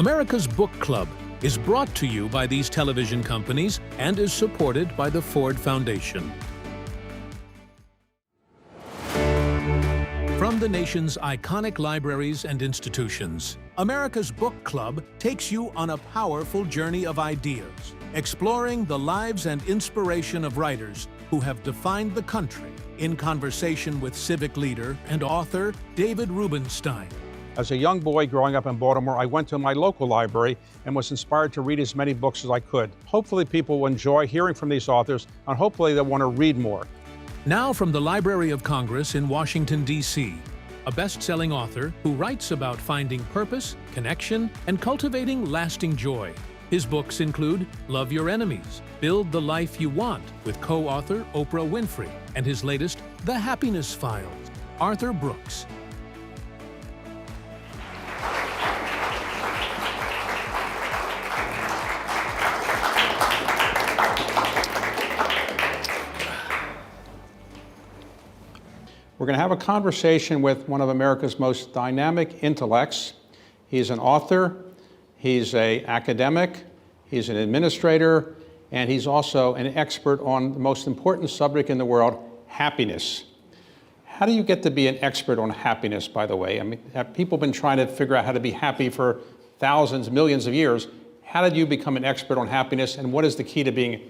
America's Book Club is brought to you by these television companies and is supported by the Ford Foundation. From the nation's iconic libraries and institutions, America's Book Club takes you on a powerful journey of ideas, exploring the lives and inspiration of writers who have defined the country, in conversation with civic leader and author David Rubenstein. As a young boy growing up in Baltimore, I went to my local library and was inspired to read as many books as I could. Hopefully people will enjoy hearing from these authors, and hopefully they'll want to read more. Now from the Library of Congress in Washington, D.C., a best-selling author who writes about finding purpose, connection, and cultivating lasting joy. His books include Love Your Enemies, Build the Life You Want with co-author Oprah Winfrey, and his latest, The Happiness Files, Arthur Brooks. We're going to have a conversation with one of America's most dynamic intellects. He's an author, he's an academic, he's an administrator, and he's also an expert on the most important subject in the world, happiness. How do you get to be an expert on happiness, by the way? I mean, have people been trying to figure out how to be happy for thousands, millions of years? How did you become an expert on happiness, and what is the key to being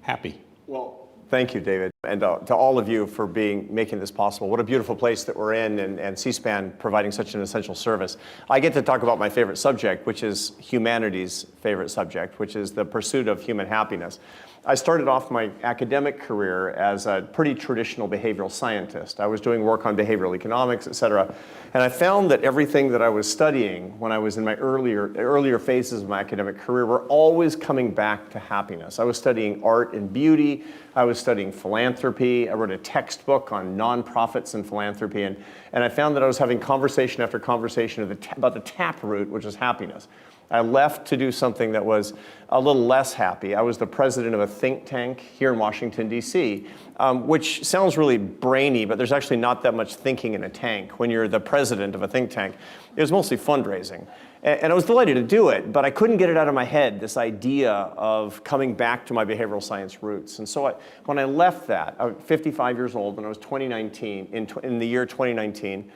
happy? Well, thank you, David, and to all of you for making this possible. What a beautiful place that we're in, and C-SPAN providing such an essential service. I get to talk about my favorite subject, which is humanity's favorite subject, which is the pursuit of human happiness. I started off my academic career as a pretty traditional behavioral scientist. I was doing work on behavioral economics, et cetera, and I found that everything that I was studying when I was in my earlier phases of my academic career were always coming back to happiness. I was studying art and beauty. I was studying philanthropy. I wrote a textbook on nonprofits and philanthropy, and I found that I was having conversation after conversation about the taproot, which is happiness. I left to do something that was a little less happy. I was the president of a think tank here in Washington, D.C., which sounds really brainy, but there's actually not that much thinking in a tank when you're the president of a think tank. It was mostly fundraising. And I was delighted to do it, but I couldn't get it out of my head, this idea of coming back to my behavioral science roots. And so when I left that, I was 55 years old, when I was in the year 2019,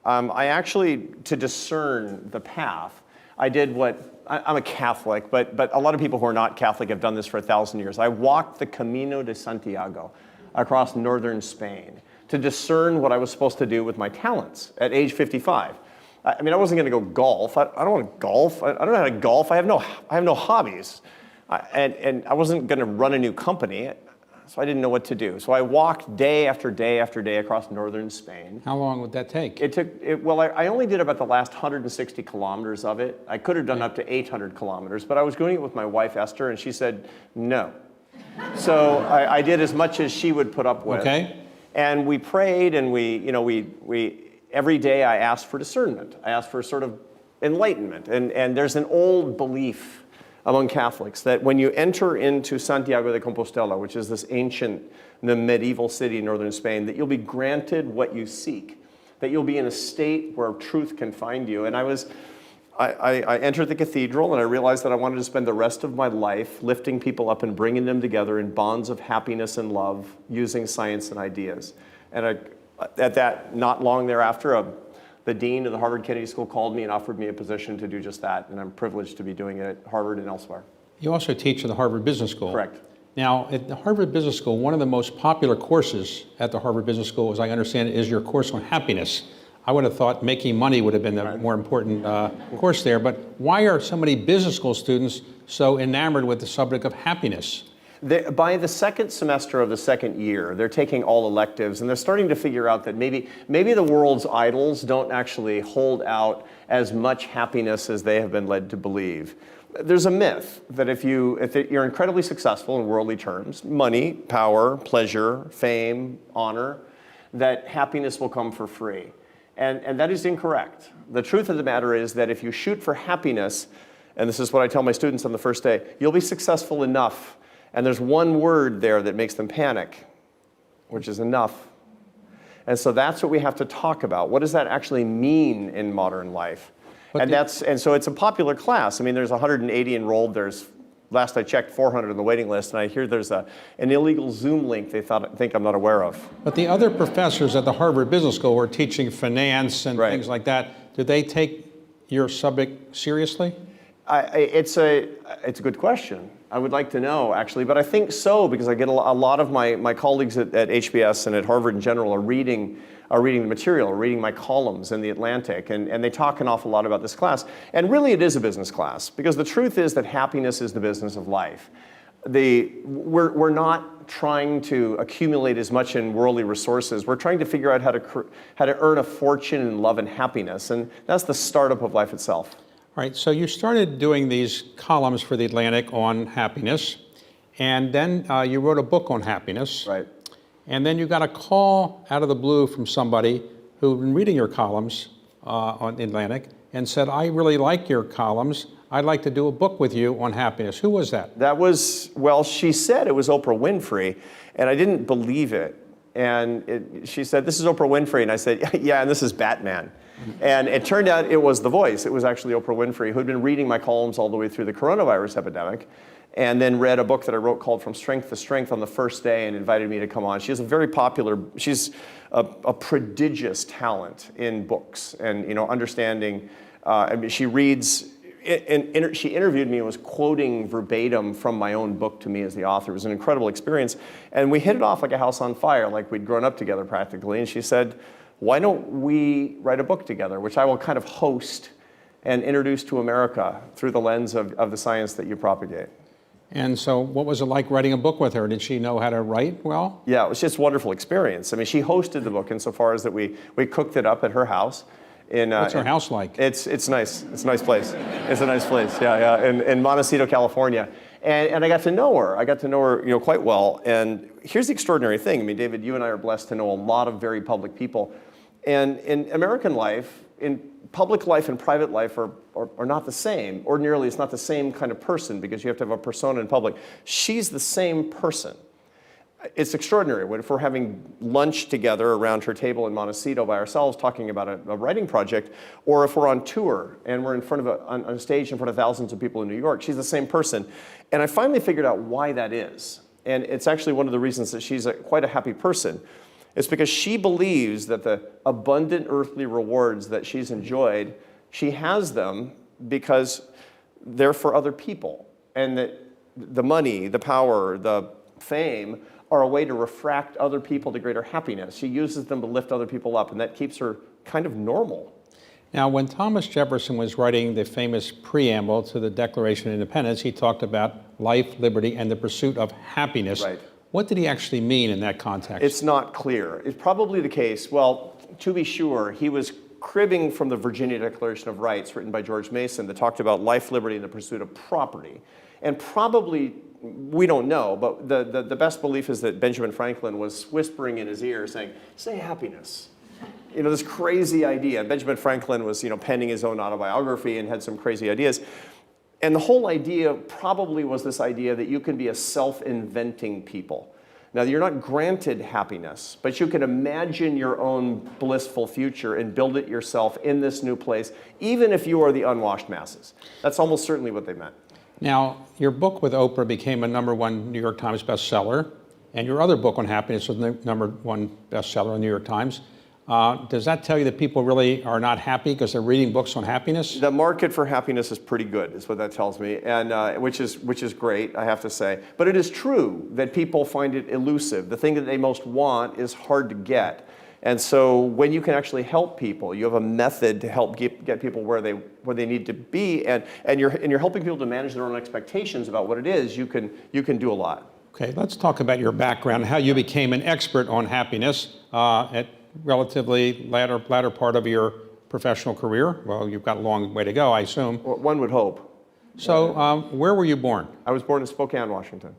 I actually, to discern the path, I did what, I'm a Catholic, but a lot of people who are not Catholic have done this for 1,000 years. I walked the Camino de Santiago across northern Spain to discern what I was supposed to do with my talents at age 55. I mean, I wasn't going to go golf. I don't want to golf. I don't know how to golf. I have no hobbies. And I wasn't going to run a new company, so I didn't know what to do. So I walked day after day after day across northern Spain. How long would that take? Well, I only did about the last 160 kilometers of it. I could have done up to 800 kilometers, but I was doing it with my wife, Esther, and she said no. So I did as much as she would put up with. Okay. And we prayed, and every day I asked for discernment. I asked for sort of enlightenment. And there's an old belief among Catholics that when you enter into Santiago de Compostela, which is this ancient, the medieval city in northern Spain, that you'll be granted what you seek, that you'll be in a state where truth can find you. And I entered the cathedral, and I realized that I wanted to spend the rest of my life lifting people up and bringing them together in bonds of happiness and love using science and ideas. And not long thereafter, the dean of the Harvard Kennedy School called me and offered me a position to do just that, and I'm privileged to be doing it at Harvard and elsewhere. You also teach at the Harvard Business School. Correct. Now, at the Harvard Business School, one of the most popular courses at the Harvard Business School, as I understand it, is your course on happiness. I would have thought making money would have been the more important course there, but why are so many business school students so enamored with the subject of happiness? By the second semester of the second year, they're taking all electives, and they're starting to figure out that maybe the world's idols don't actually hold out as much happiness as they have been led to believe. There's a myth that if you're incredibly successful in worldly terms, money, power, pleasure, fame, honor, that happiness will come for free. And that is incorrect. The truth of the matter is that if you shoot for happiness, and this is what I tell my students on the first day, you'll be successful enough. And there's one word there that makes them panic, which is enough. And so that's what we have to talk about. What does that actually mean in modern life? And so it's a popular class. I mean, there's 180 enrolled. There's, last I checked, 400 on the waiting list, and I hear there's an illegal Zoom link they think I'm not aware of. But the other professors at the Harvard Business School who are teaching finance and things like that, do they take your subject seriously? It's a good question. I would like to know, actually, but I think so, because I get a lot of my colleagues at HBS and at Harvard in general are reading the material, reading my columns in The Atlantic, and they talk an awful lot about this class. And really it is a business class, because the truth is that happiness is the business of life. We're not trying to accumulate as much in worldly resources. We're trying to figure out how to earn a fortune in love and happiness, and that's the startup of life itself. All right, so you started doing these columns for The Atlantic on happiness, and then you wrote a book on happiness. Right. And then you got a call out of the blue from somebody who'd been reading your columns on The Atlantic and said, I really like your columns. I'd like to do a book with you on happiness. Who was that? That was, well, she said it was Oprah Winfrey, and I didn't believe it. And she said, this is Oprah Winfrey. And I said, yeah, and this is Batman. And it turned out it was the voice. It was actually Oprah Winfrey, who'd been reading my columns all the way through the coronavirus epidemic, and then read a book that I wrote called From Strength to Strength on the first day and invited me to come on. She's she's a prodigious talent in books and, understanding. I mean, she reads, she interviewed me and was quoting verbatim from my own book to me as the author. It was an incredible experience. And we hit it off like a house on fire, like we'd grown up together practically. And she said, why don't we write a book together, which I will kind of host and introduce to America through the lens of the science that you propagate. And so what was it like writing a book with her? Did she know how to write well? Yeah, it was just a wonderful experience. I mean, she hosted the book insofar as that we cooked it up at her house. What's her house like? It's nice. It's a nice place. It's a nice place, yeah, in Montecito, California. And I got to know her. I got to know her, quite well. And here's the extraordinary thing. I mean, David, you and I are blessed to know a lot of very public people. And in American life, in public life and private life are not the same. Ordinarily, it's not the same kind of person because you have to have a persona in public. She's the same person. It's extraordinary. If we're having lunch together around her table in Montecito by ourselves talking about a writing project, or if we're on tour and we're in front of on a stage in front of thousands of people in New York, she's the same person. And I finally figured out why that is. And it's actually one of the reasons that she's quite a happy person. It's because she believes that the abundant earthly rewards that she's enjoyed, she has them because they're for other people. And that the money, the power, the fame are a way to refract other people to greater happiness. She uses them to lift other people up, and that keeps her kind of normal. Now, when Thomas Jefferson was writing the famous preamble to the Declaration of Independence, he talked about life, liberty, and the pursuit of happiness. Right. What did he actually mean in that context? It's not clear. It's probably the case. Well, to be sure, he was cribbing from the Virginia Declaration of Rights written by George Mason that talked about life, liberty, and the pursuit of property. And probably, we don't know, but the best belief is that Benjamin Franklin was whispering in his ear saying, say happiness. This crazy idea. Benjamin Franklin was, penning his own autobiography and had some crazy ideas. And the whole idea probably was this idea that you can be a self-inventing people. Now, you're not granted happiness, but you can imagine your own blissful future and build it yourself in this new place, even if you are the unwashed masses. That's almost certainly what they meant. Now, your book with Oprah became a #1 New York Times bestseller, and your other book on happiness was the #1 bestseller in the New York Times. Does that tell you that people really are not happy because they're reading books on happiness? The market for happiness is pretty good, is what that tells me, and which is great, I have to say. But it is true that people find it elusive. The thing that they most want is hard to get. And so when you can actually help people, you have a method to help get people where they need to be, and you're helping people to manage their own expectations about what it is, you can do a lot. Okay, let's talk about your background, how you became an expert on happiness at relatively latter part of your professional career. Well, you've got a long way to go, I assume. Well, one would hope. So where were you born? I was born in Spokane, Washington.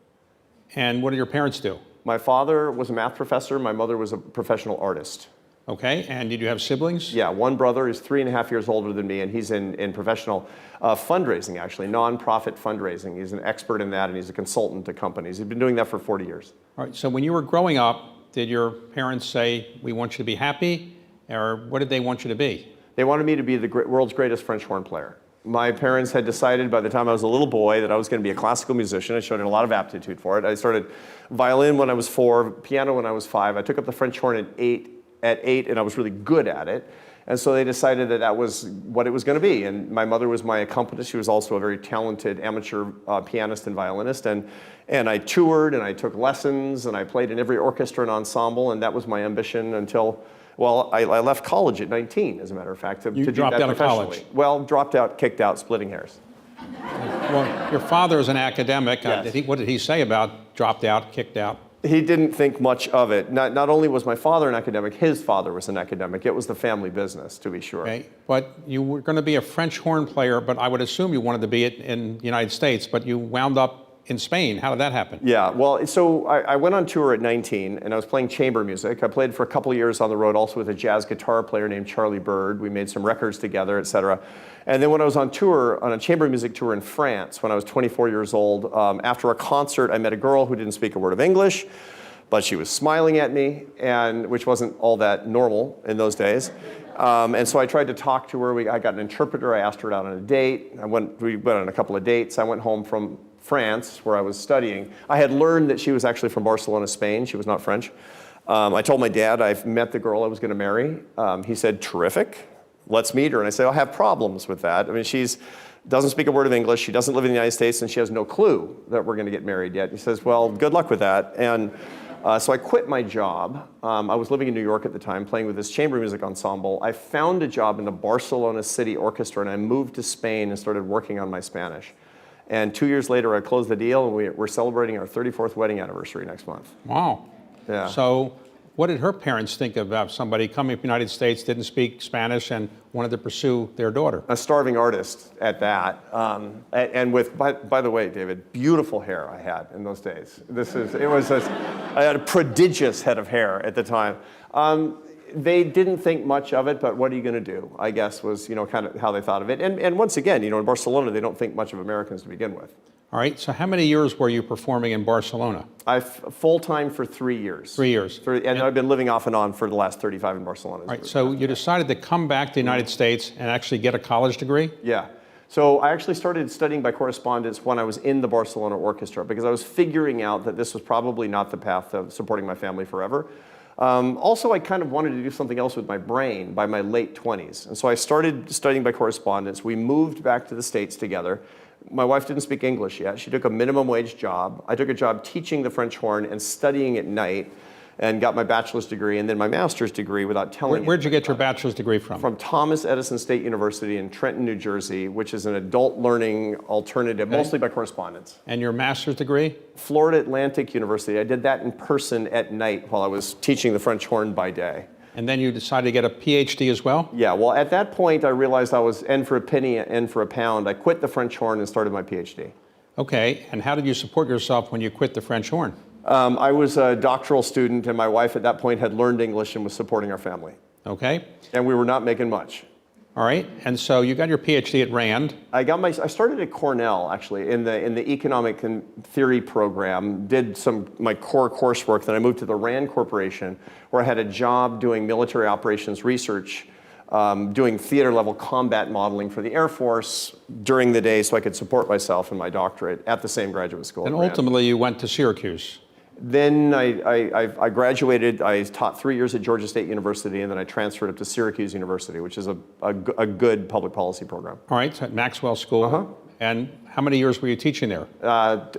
And what did your parents do? My father was a math professor. My mother was a professional artist. Okay, and did you have siblings? Yeah, one brother is 3.5 years older than me, and he's in professional fundraising, actually, nonprofit fundraising. He's an expert in that, and he's a consultant to companies. He's been doing that for 40 years. All right, so when you were growing up, did your parents say, we want you to be happy, or what did they want you to be? They wanted me to be the world's greatest French horn player. My parents had decided by the time I was a little boy that I was going to be a classical musician. I showed a lot of aptitude for it. I started violin when I was 4, piano when I was 5. I took up the French horn at 8, and I was really good at it. And so they decided that that was what it was going to be. And my mother was my accompanist. She was also a very talented amateur pianist and violinist. And I toured, and I took lessons, and I played in every orchestra and ensemble, and that was my ambition until, well, I left college at 19, as a matter of fact, to do that professionally. You dropped out of college? Well, dropped out, kicked out, splitting hairs. Well, your father is an academic. Yes. What did he say about dropped out, kicked out? He didn't think much of it. Not only was my father an academic, his father was an academic. It was the family business, to be sure. Okay, but you were going to be a French horn player, but I would assume you wanted to be it in the United States, but you wound up in Spain. How did that happen? Yeah, well, so I went on tour at 19, and I was playing chamber music. I played for a couple of years on the road, also with a jazz guitar player named Charlie Bird. We made some records together, et cetera. And then when I was on tour, on a chamber music tour in France, when I was 24 years old, after a concert, I met a girl who didn't speak a word of English, but she was smiling at me, which wasn't all that normal in those days. And so I tried to talk to her. I got an interpreter. I asked her out on a date. We went on a couple of dates. I went home from France, where I was studying. I had learned that she was actually from Barcelona, Spain. She was not French. I told my dad I've met the girl I was going to marry. He said, terrific, let's meet her. And I said, I have problems with that. I mean, doesn't speak a word of English. She doesn't live in the United States, and she has no clue that we're going to get married yet. He says, well, good luck with that. And so I quit my job. I was living in New York at the time, playing with this chamber music ensemble. I found a job in the Barcelona City Orchestra, and I moved to Spain and started working on my Spanish. And 2 years later, I closed the deal, and we're celebrating our 34th wedding anniversary next month. Wow. Yeah. So what did her parents think about somebody coming from the United States, didn't speak Spanish, and wanted to pursue their daughter? A starving artist at that. And with, by the way, David, beautiful hair I had in those days. I had a prodigious head of hair at the time. They didn't think much of it, but what are you going to do, I guess, was kind of how they thought of it. And once again, in Barcelona, they don't think much of Americans to begin with. All right, so how many years were you performing in Barcelona? Full-time for 3 years. 3 years. And I've been living off and on for the last 35 in Barcelona. All right, so you decided to come back to the United States and actually get a college degree? Yeah. So I actually started studying by correspondence when I was in the Barcelona Orchestra, because I was figuring out that this was probably not the path of supporting my family forever. Also, I kind of wanted to do something else with my brain by my late 20s. And so I started studying by correspondence. We moved back to the States together. My wife didn't speak English yet. She took a minimum wage job. I took a job teaching the French horn and studying at night, and got my bachelor's degree and then my master's degree without telling Where'd you get your bachelor's degree from? From Thomas Edison State University in Trenton, New Jersey, which is an adult learning alternative, mostly by correspondence. And your master's degree? Florida Atlantic University. I did that in person at night while I was teaching the French horn by day. And then you decided to get a PhD as well? Yeah, well, at that point, I realized I was N for a penny, N for a pound. I quit the French horn and started my PhD. Okay, and how did you support yourself when you quit the French horn? I was a doctoral student, and my wife at that point had learned English and was supporting our family. Okay. And we were not making much. All right, and so you got your PhD at Rand. I started at Cornell, actually, in the economic and theory program, did my core coursework, then I moved to the Rand Corporation, where I had a job doing military operations research, doing theater-level combat modeling for the Air Force during the day so I could support myself and my doctorate at the same graduate school. And ultimately, you went to Syracuse. Then I graduated. I taught 3 years at Georgia State University, and then I transferred up to Syracuse University, which is a good public policy program. All right, so at Maxwell School. Uh-huh. And how many years were you teaching there?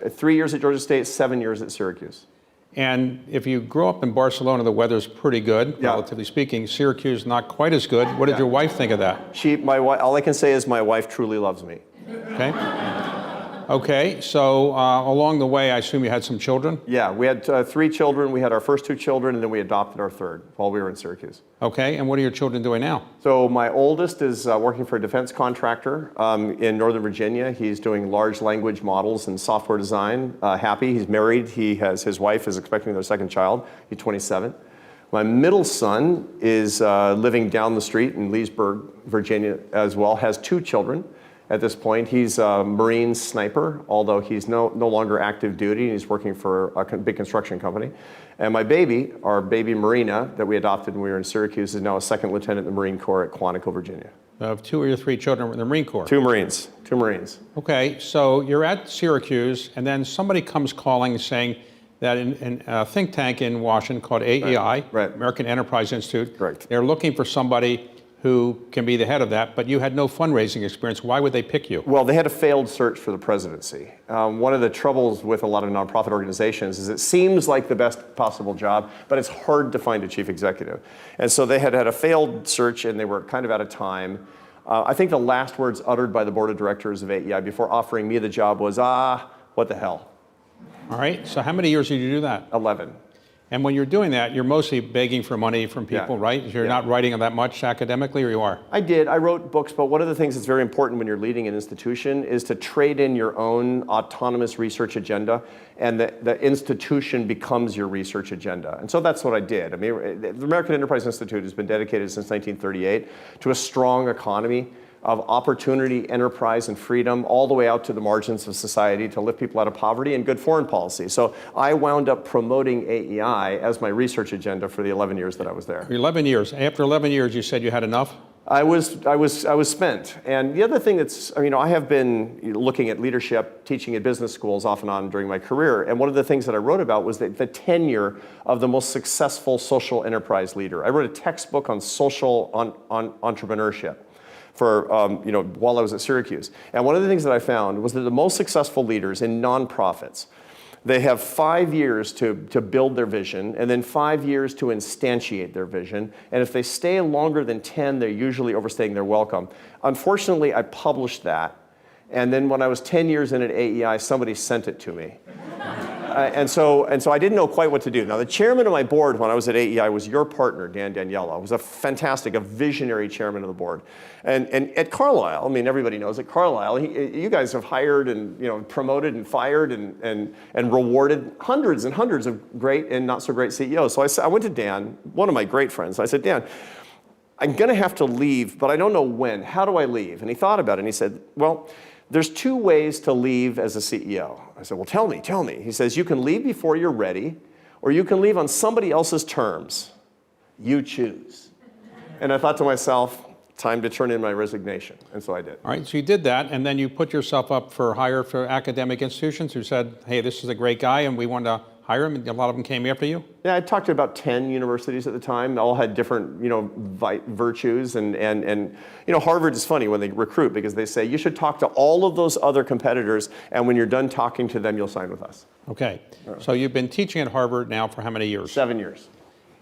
3 years at Georgia State, 7 years at Syracuse. And if you grow up in Barcelona, the weather's pretty good, yeah, relatively speaking. Syracuse, not quite as good. What did your wife think of that? All I can say is my wife truly loves me. Okay. Okay, so along the way, I assume you had some children? Yeah, we had 3 children. We had our first 2 children, and then we adopted our third while we were in Syracuse. Okay, and what are your children doing now? So my oldest is working for a defense contractor in Northern Virginia. He's doing large language models and software design. Happy, he's married. His wife is expecting their second child. He's 27. My middle son is living down the street in Leesburg, Virginia as well, has 2 children. at this point. He's a Marine sniper, although he's no longer active duty, and he's working for a big construction company. And my baby, our baby Marina, that we adopted when we were in Syracuse, is now a second lieutenant in the Marine Corps at Quantico, Virginia. Of 2 or 3 children in the Marine Corps? Two Marines. Okay, so you're at Syracuse, and then somebody comes calling saying that in a think tank in Washington called AEI, Right. American Enterprise Institute, Correct. they're looking for somebody who can be the head of that, but you had no fundraising experience. Why would they pick you? Well, they had a failed search for the presidency. One of the troubles with a lot of nonprofit organizations is it seems like the best possible job, but it's hard to find a chief executive. And so they had a failed search, and they were kind of out of time. I think the last words uttered by the board of directors of AEI before offering me the job was, what the hell? All right, so how many years did you do that? 11. And when you're doing that, you're mostly begging for money from people, Yeah. right? You're not writing that much academically, or you are? I did. I wrote books, but one of the things that's very important when you're leading an institution is to trade in your own autonomous research agenda, and the institution becomes your research agenda. And so that's what I did. I mean, the American Enterprise Institute has been dedicated since 1938 to a strong economy of opportunity, enterprise, and freedom, all the way out to the margins of society to lift people out of poverty, and good foreign policy. So I wound up promoting AEI as my research agenda for the 11 years that I was there. 11 years. After 11 years, you said you had enough? I was spent. And the other thing that's, I have been looking at leadership, teaching at business schools off and on during my career. And one of the things that I wrote about was the tenure of the most successful social enterprise leader. I wrote a textbook on social entrepreneurship for, while I was at Syracuse. And one of the things that I found was that the most successful leaders in nonprofits, they have 5 years to build their vision, and then 5 years to instantiate their vision. And if they stay longer than 10, they're usually overstaying their welcome. Unfortunately, I published that. And then when I was 10 years in at AEI, somebody sent it to me. And so I didn't know quite what to do. Now, the chairman of my board when I was at AEI was your partner, Dan Daniela. He was a visionary chairman of the board. And at Carlisle, everybody knows at Carlisle, you guys have hired and promoted and fired and rewarded hundreds and hundreds of great and not so great CEOs. So I went to Dan, one of my great friends. I said, Dan, I'm going to have to leave, but I don't know when. How do I leave? And he thought about it, and he said, well, there's 2 ways to leave as a CEO. I said, well, tell me. He says, you can leave before you're ready, or you can leave on somebody else's terms. You choose. And I thought to myself, time to turn in my resignation. And so I did. All right, so you did that, and then you put yourself up for hire for academic institutions who said, hey, this is a great guy, and we want to hire him, and a lot of them came after you? Yeah, I talked to about 10 universities at the time. They all had different, virtues, and Harvard is funny when they recruit because they say you should talk to all of those other competitors, and when you're done talking to them, you'll sign with us. Okay, so you've been teaching at Harvard now for how many years? 7 years.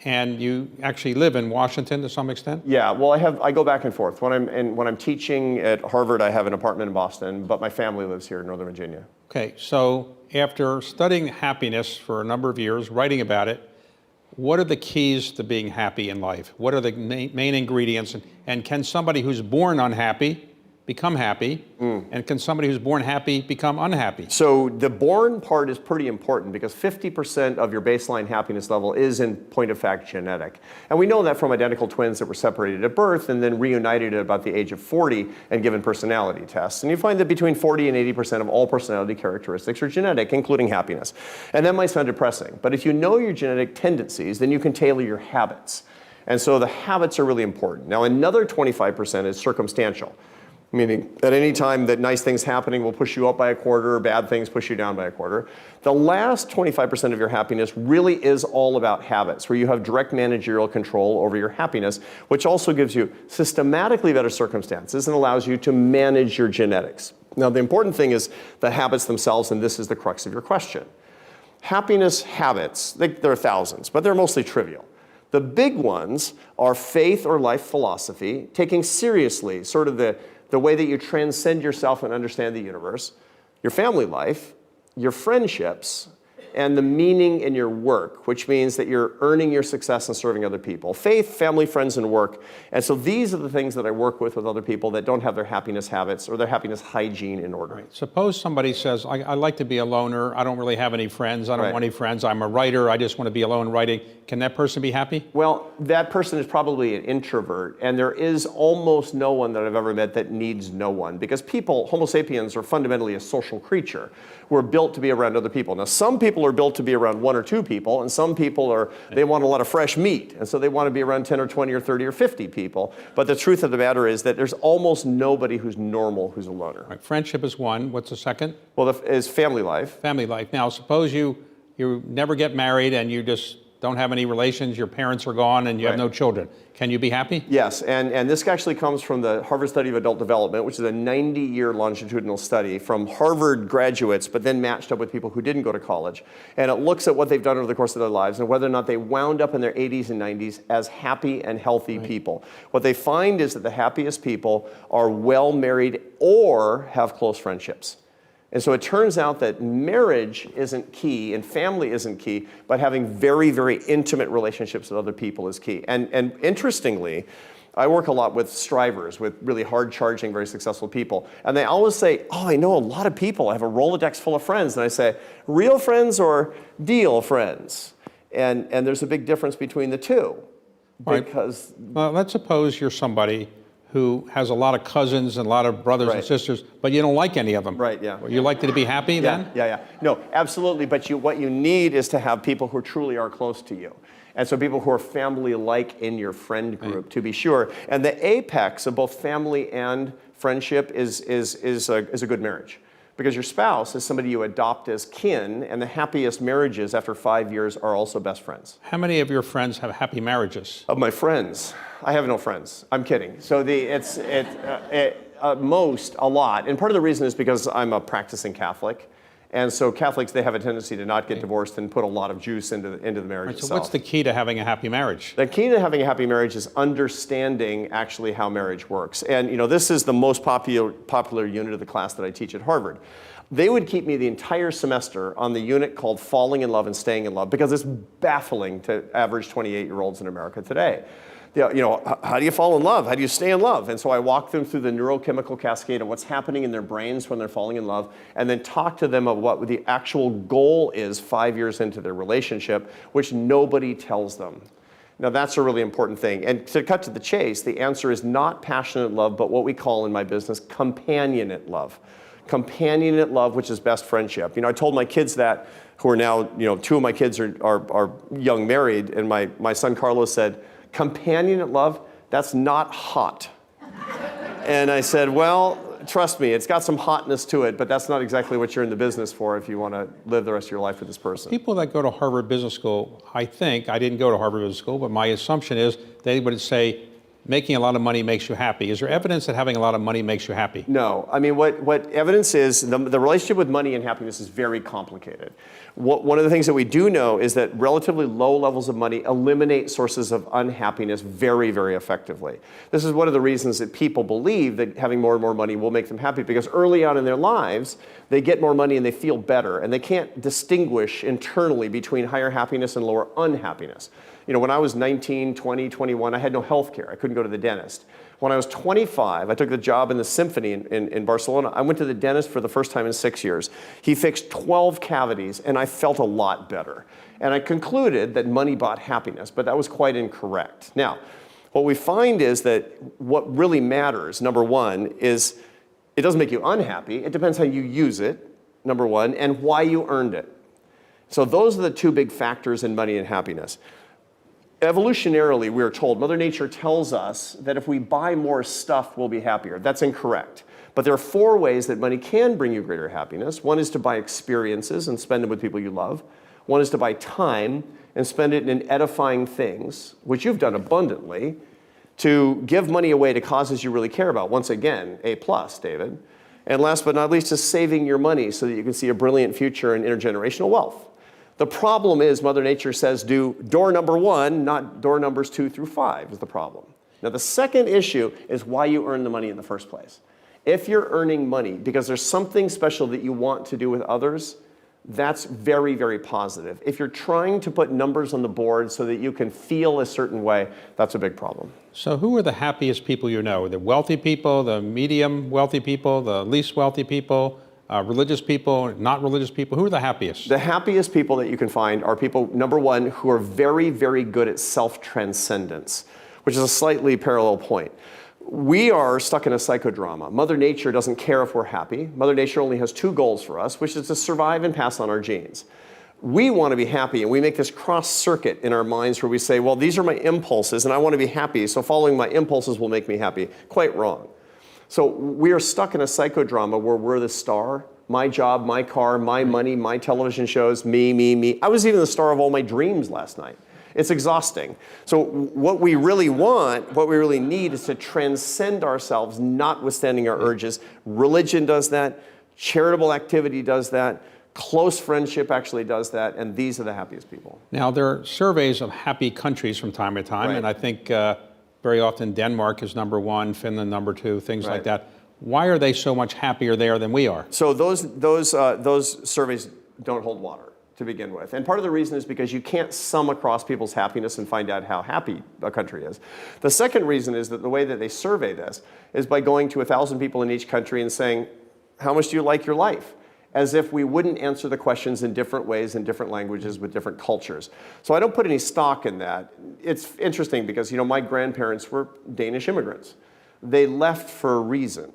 And you actually live in Washington to some extent? Yeah, well, I go back and forth. When I'm teaching at Harvard, I have an apartment in Boston, but my family lives here in Northern Virginia. Okay, so after studying happiness for a number of years, writing about it, what are the keys to being happy in life? What are the main ingredients? And can somebody who's born unhappy become happy? And can somebody who's born happy become unhappy? So the born part is pretty important because 50% of your baseline happiness level is in point of fact genetic. And we know that from identical twins that were separated at birth and then reunited at about the age of 40 and given personality tests. And you find that between 40 and 80% of all personality characteristics are genetic, including happiness. And that might sound depressing, but if you know your genetic tendencies, then you can tailor your habits. And so the habits are really important. Now, another 25% is circumstantial. Meaning at any time that nice things happening will push you up by a quarter, or bad things push you down by a quarter. The last 25% of your happiness really is all about habits, where you have direct managerial control over your happiness, which also gives you systematically better circumstances and allows you to manage your genetics. Now, the important thing is the habits themselves, and this is the crux of your question. Happiness habits, there are thousands, but they're mostly trivial. The big ones are faith or life philosophy, taking seriously sort of the way that you transcend yourself and understand the universe, your family life, your friendships, and the meaning in your work, which means that you're earning your success and serving other people. Faith, family, friends, and work. And so these are the things that I work with other people that don't have their happiness habits or their happiness hygiene in order. Right. Suppose somebody says, I like to be a loner, I don't really have any friends, I don't want any friends, I'm a writer, I just want to be alone writing. Can that person be happy? Well, that person is probably an introvert, and there is almost no one that I've ever met that needs no one, because people, Homo sapiens, are fundamentally a social creature. We're built to be around other people. Now, some people are built to be around 1 or 2 people, and some people they want a lot of fresh meat, and so they want to be around 10 or 20 or 30 or 50 people. But the truth of the matter is that there's almost nobody who's normal who's a loner. Right. Friendship is one. What's the second? Well, is family life. Family life. Now, suppose you never get married and you just don't have any relations, your parents are gone, and you have no children. Can you be happy? Yes, and this actually comes from the Harvard Study of Adult Development, which is a 90-year longitudinal study from Harvard graduates, but then matched up with people who didn't go to college. And it looks at what they've done over the course of their lives and whether or not they wound up in their 80s and 90s as happy and healthy people. What they find is that the happiest people are well married or have close friendships. And so it turns out that marriage isn't key and family isn't key, but having very, very intimate relationships with other people is key. And interestingly, I work a lot with strivers, with really hard-charging, very successful people. And they always say, oh, I know a lot of people. I have a Rolodex full of friends. And I say, real friends or deal friends? And there's a big difference between the two. Because well, let's suppose you're somebody who has a lot of cousins and a lot of brothers and sisters, but you don't like any of them. Right, yeah. You like to be happy then? Yeah. No, absolutely, but what you need is to have people who truly are close to you. And so people who are family-like in your friend group, to be sure. And the apex of both family and friendship is a good marriage. Because your spouse is somebody you adopt as kin, and the happiest marriages after 5 years are also best friends. How many of your friends have happy marriages? Of my friends, I have no friends. I'm kidding. So most, a lot. And part of the reason is because I'm a practicing Catholic. And so Catholics, they have a tendency to not get divorced and put a lot of juice into the marriage itself. So what's the key to having a happy marriage? The key to having a happy marriage is understanding actually how marriage works. And this is the most popular unit of the class that I teach at Harvard. They would keep me the entire semester on the unit called Falling in Love and Staying in Love, because it's baffling to average 28-year-olds in America today. How do you fall in love? How do you stay in love? And so I walk them through the neurochemical cascade of what's happening in their brains when they're falling in love, and then talk to them about what the actual goal is 5 years into their relationship, which nobody tells them. Now, that's a really important thing. And to cut to the chase, the answer is not passionate love, but what we call in my business companionate love. Companionate love, which is best friendship. I told my kids that, who are now, 2 of my kids are young married, and my son Carlos said, companionate love, that's not hot. And I said, well, trust me, it's got some hotness to it, but that's not exactly what you're in the business for if you want to live the rest of your life with this person. People that go to Harvard Business School, I didn't go to Harvard Business School, but my assumption is they would say, making a lot of money makes you happy. Is there evidence that having a lot of money makes you happy? No. I mean, what evidence is, the relationship with money and happiness is very complicated. One of the things that we do know is that relatively low levels of money eliminate sources of unhappiness very, very effectively. This is one of the reasons that people believe that having more and more money will make them happy, because early on in their lives, they get more money and they feel better, and they can't distinguish internally between higher happiness and lower unhappiness. When I was 19, 20, 21, I had no health care. I couldn't go to the dentist. When I was 25, I took the job in the symphony in Barcelona. I went to the dentist for the first time in 6 years. He fixed 12 cavities, and I felt a lot better. And I concluded that money bought happiness, but that was quite incorrect. Now, what we find is that what really matters, number one, is it doesn't make you unhappy. It depends how you use it, number one, and why you earned it. So those are the 2 big factors in money and happiness. Evolutionarily, we are told, Mother Nature tells us that if we buy more stuff, we'll be happier. That's incorrect. But there are 4 ways that money can bring you greater happiness. One is to buy experiences and spend them with people you love. One is to buy time and spend it in edifying things, which you've done abundantly, to give money away to causes you really care about. Once again, A+, David. And last but not least is saving your money so that you can see a brilliant future and intergenerational wealth. The problem is Mother Nature says do door number 1, not door numbers 2 through 5 is the problem. Now the second issue is why you earn the money in the first place. If you're earning money because there's something special that you want to do with others, that's very, very positive. If you're trying to put numbers on the board so that you can feel a certain way, that's a big problem. So who are the happiest people you know? The wealthy people, the medium wealthy people, the least wealthy people, religious people, not religious people? Who are the happiest? The happiest people that you can find are people, number one, who are very, very good at self-transcendence, which is a slightly parallel point. We are stuck in a psychodrama. Mother Nature doesn't care if we're happy. Mother Nature only has two goals for us, which is to survive and pass on our genes. We want to be happy, and we make this cross circuit in our minds where we say, well, these are my impulses, and I want to be happy, so following my impulses will make me happy. Quite wrong. So we are stuck in a psychodrama where we're the star. My job, my car, my money, my television shows, me, me, me. I was even the star of all my dreams last night. It's exhausting. So what we really want, what we really need is to transcend ourselves, notwithstanding our urges. Religion does that. Charitable activity does that. Close friendship actually does that. And these are the happiest people. Now, there are surveys of happy countries from time to time, Right. and I think very often Denmark is number one, Finland number two, things Right. like that. Why are they so much happier there than we are? So those surveys don't hold water to begin with. And part of the reason is because you can't sum across people's happiness and find out how happy a country is. The second reason is that the way that they survey this is by going to 1,000 people in each country and saying, how much do you like your life? As if we wouldn't answer the questions in different ways in different languages with different cultures. So I don't put any stock in that. It's interesting because, you know, my grandparents were Danish immigrants. They left for a reason.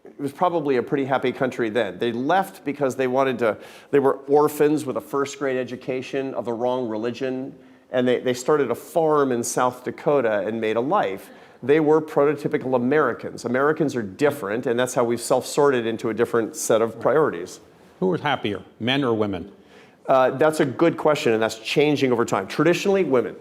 It was probably a pretty happy country then. They left because they were orphans with a first grade education of the wrong religion, and they started a farm in South Dakota and made a life. They were prototypical Americans. Americans are different, and that's how we've self-sorted into a different set of priorities. Who are happier, men or women? That's a good question, and that's changing over time. Traditionally, women.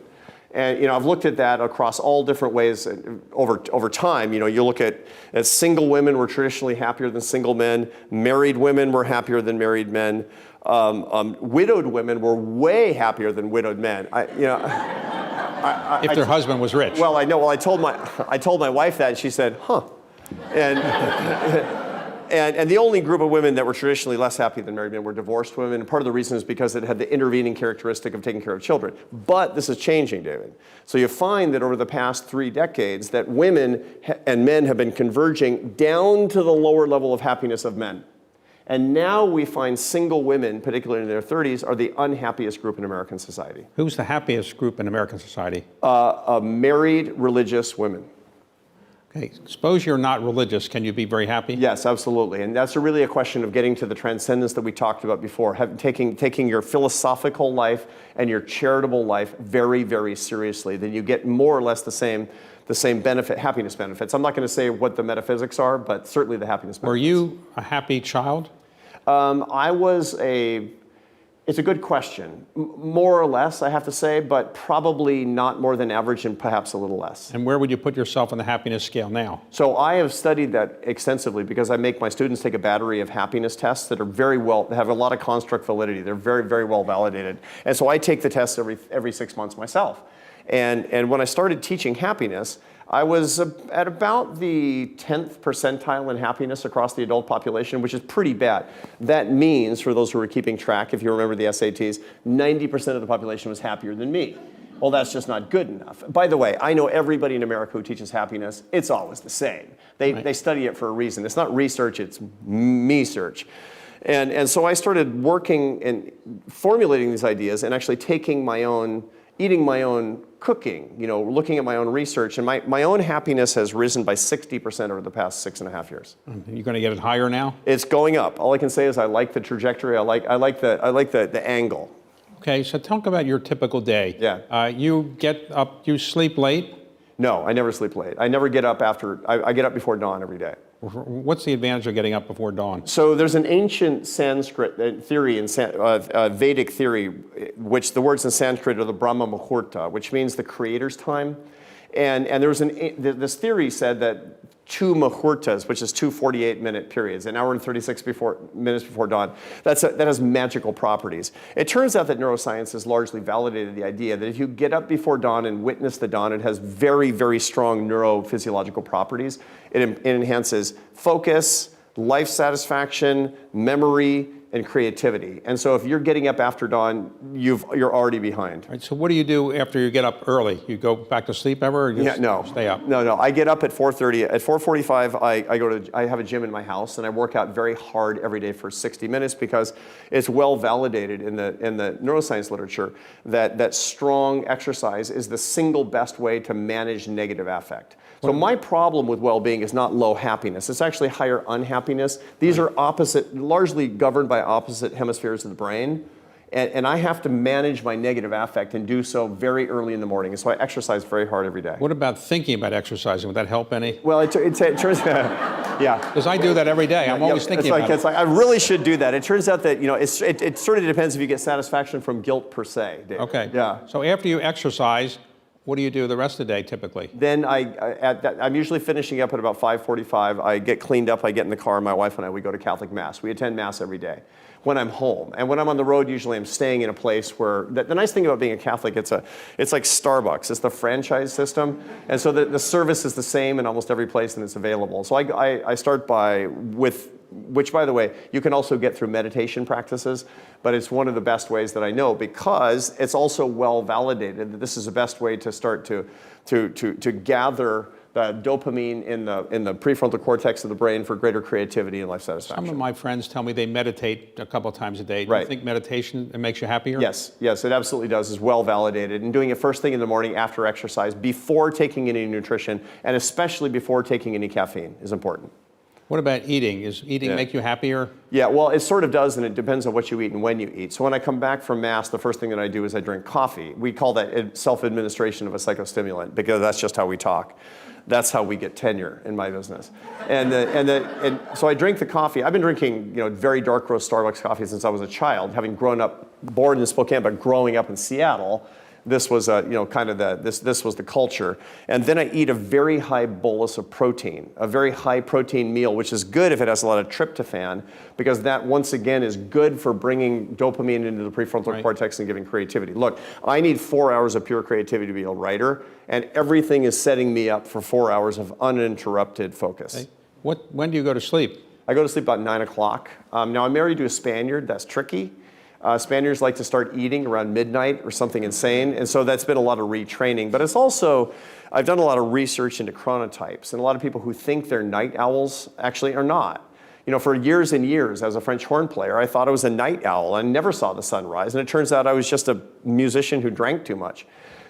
And you know, I've looked at that across all different ways over time. You know, you look at single women were traditionally happier than single men. Married women were happier than married men. Widowed women were way happier than widowed men. If their husband was rich. Well, I know. Well, I told my wife that, and she said, "Huh." And the only group of women that were traditionally less happy than married men were divorced women. And part of the reason is because it had the intervening characteristic of taking care of children. But this is changing, David. So you find that over the past 3 decades that women and men have been converging down to the lower level of happiness of men. And now we find single women, particularly in their 30s, are the unhappiest group in American society. Who's the happiest group in American society? Married religious women. Okay, suppose you're not religious, can you be very happy? Yes, absolutely. And that's really a question of getting to the transcendence that we talked about before, taking your philosophical life and your charitable life very, very seriously. Then you get more or less the same happiness benefits. I'm not going to say what the metaphysics are, but certainly the happiness benefits. Were you a happy child? It's a good question. More or less, I have to say, but probably not more than average and perhaps a little less. And where would you put yourself on the happiness scale now? So I have studied that extensively because I make my students take a battery of happiness tests that are that have a lot of construct validity. They're very, very well validated. And so I take the tests every 6 months myself. And when I started teaching happiness, I was at about the 10th percentile in happiness across the adult population, which is pretty bad. That means, for those who are keeping track, if you remember the SATs, 90% of the population was happier than me. Well, that's just not good enough. By the way, I know everybody in America who teaches happiness. It's always the same. They study it for a reason. It's not research, it's me-search. And so I started working and formulating these ideas and actually eating my own cooking, you know, looking at my own research, and my own happiness has risen by 60% over the past 6.5 years. You're going to get it higher now? It's going up. All I can say is I like the trajectory. I like the angle. Okay, so talk about your typical day. Yeah. You get up, you sleep late? No, I never sleep late. I never get up I get up before dawn every day. What's the advantage of getting up before dawn? So there's an ancient Sanskrit theory, Vedic theory, which the words in Sanskrit are the Brahma Muhurta, which means the creator's time. And there was this theory said that 2 muhurtas, which is 2 48-minute periods, an hour and 36 minutes before dawn, that has magical properties. It turns out that neuroscience has largely validated the idea that if you get up before dawn and witness the dawn, it has very, very strong neurophysiological properties. It enhances focus, life satisfaction, memory, and creativity. And so if you're getting up after dawn, you're already behind. All right, so what do you do after you get up early? You go back to sleep ever, or you stay up? No. I get up at 4:30. At 4:45, I have a gym in my house, and I work out very hard every day for 60 minutes because it's well validated in the neuroscience literature that strong exercise is the single best way to manage negative affect. So my problem with well-being is not low happiness. It's actually higher unhappiness. These are largely governed by opposite hemispheres of the brain. And I have to manage my negative affect and do so very early in the morning. And so I exercise very hard every day. What about thinking about exercising? Would that help any? Well, it turns out, yeah. Because I do that every day. I'm always thinking about it. It's like, I really should do that. It turns out that, it sort of depends if you get satisfaction from guilt per se, David. Okay. Yeah. So after you exercise, what do you do the rest of the day typically? Then I'm usually finishing up at about 5:45. I get cleaned up, I get in the car, my wife and I, we go to Catholic Mass. We attend Mass every day when I'm home. And when I'm on the road, usually I'm staying in a place where, the nice thing about being a Catholic, it's like Starbucks. It's the franchise system. And so the service is the same in almost every place and it's available. So I start which, by the way, you can also get through meditation practices, but it's one of the best ways that I know because it's also well validated that this is the best way to start to gather the dopamine in the prefrontal cortex of the brain for greater creativity and life satisfaction. Some of my friends tell me they meditate a couple of times a day. Do Right. you think meditation makes you happier? Yes, it absolutely does. It's well validated. And doing it first thing in the morning after exercise, before taking any nutrition, and especially before taking any caffeine is important. What about eating? Does eating make you happier? Yeah, well, it sort of does, and it depends on what you eat and when you eat. So when I come back from Mass, the first thing that I do is I drink coffee. We call that self-administration of a psychostimulant because that's just how we talk. That's how we get tenure in my business. And so I drink the coffee. I've been drinking very dark roast Starbucks coffee since I was a child, having grown up, born in Spokane, but growing up in Seattle. This was this was the culture. And then I eat a very high bolus of protein, a very high protein meal, which is good if it has a lot of tryptophan, because that once again is good for bringing dopamine into the prefrontal cortex and giving creativity. Look, I need 4 hours of pure creativity to be a writer, and everything is setting me up for 4 hours of uninterrupted focus. Okay. When do you go to sleep? I go to sleep about 9 o'clock. Now I'm married to a Spaniard. That's tricky. Spaniards like to start eating around midnight or something insane, and so that's been a lot of retraining. But it's also, I've done a lot of research into chronotypes, and a lot of people who think they're night owls actually are not. For years and years as a French horn player, I thought I was a night owl and never saw the sun rise, and it turns out I was just a musician who drank too much.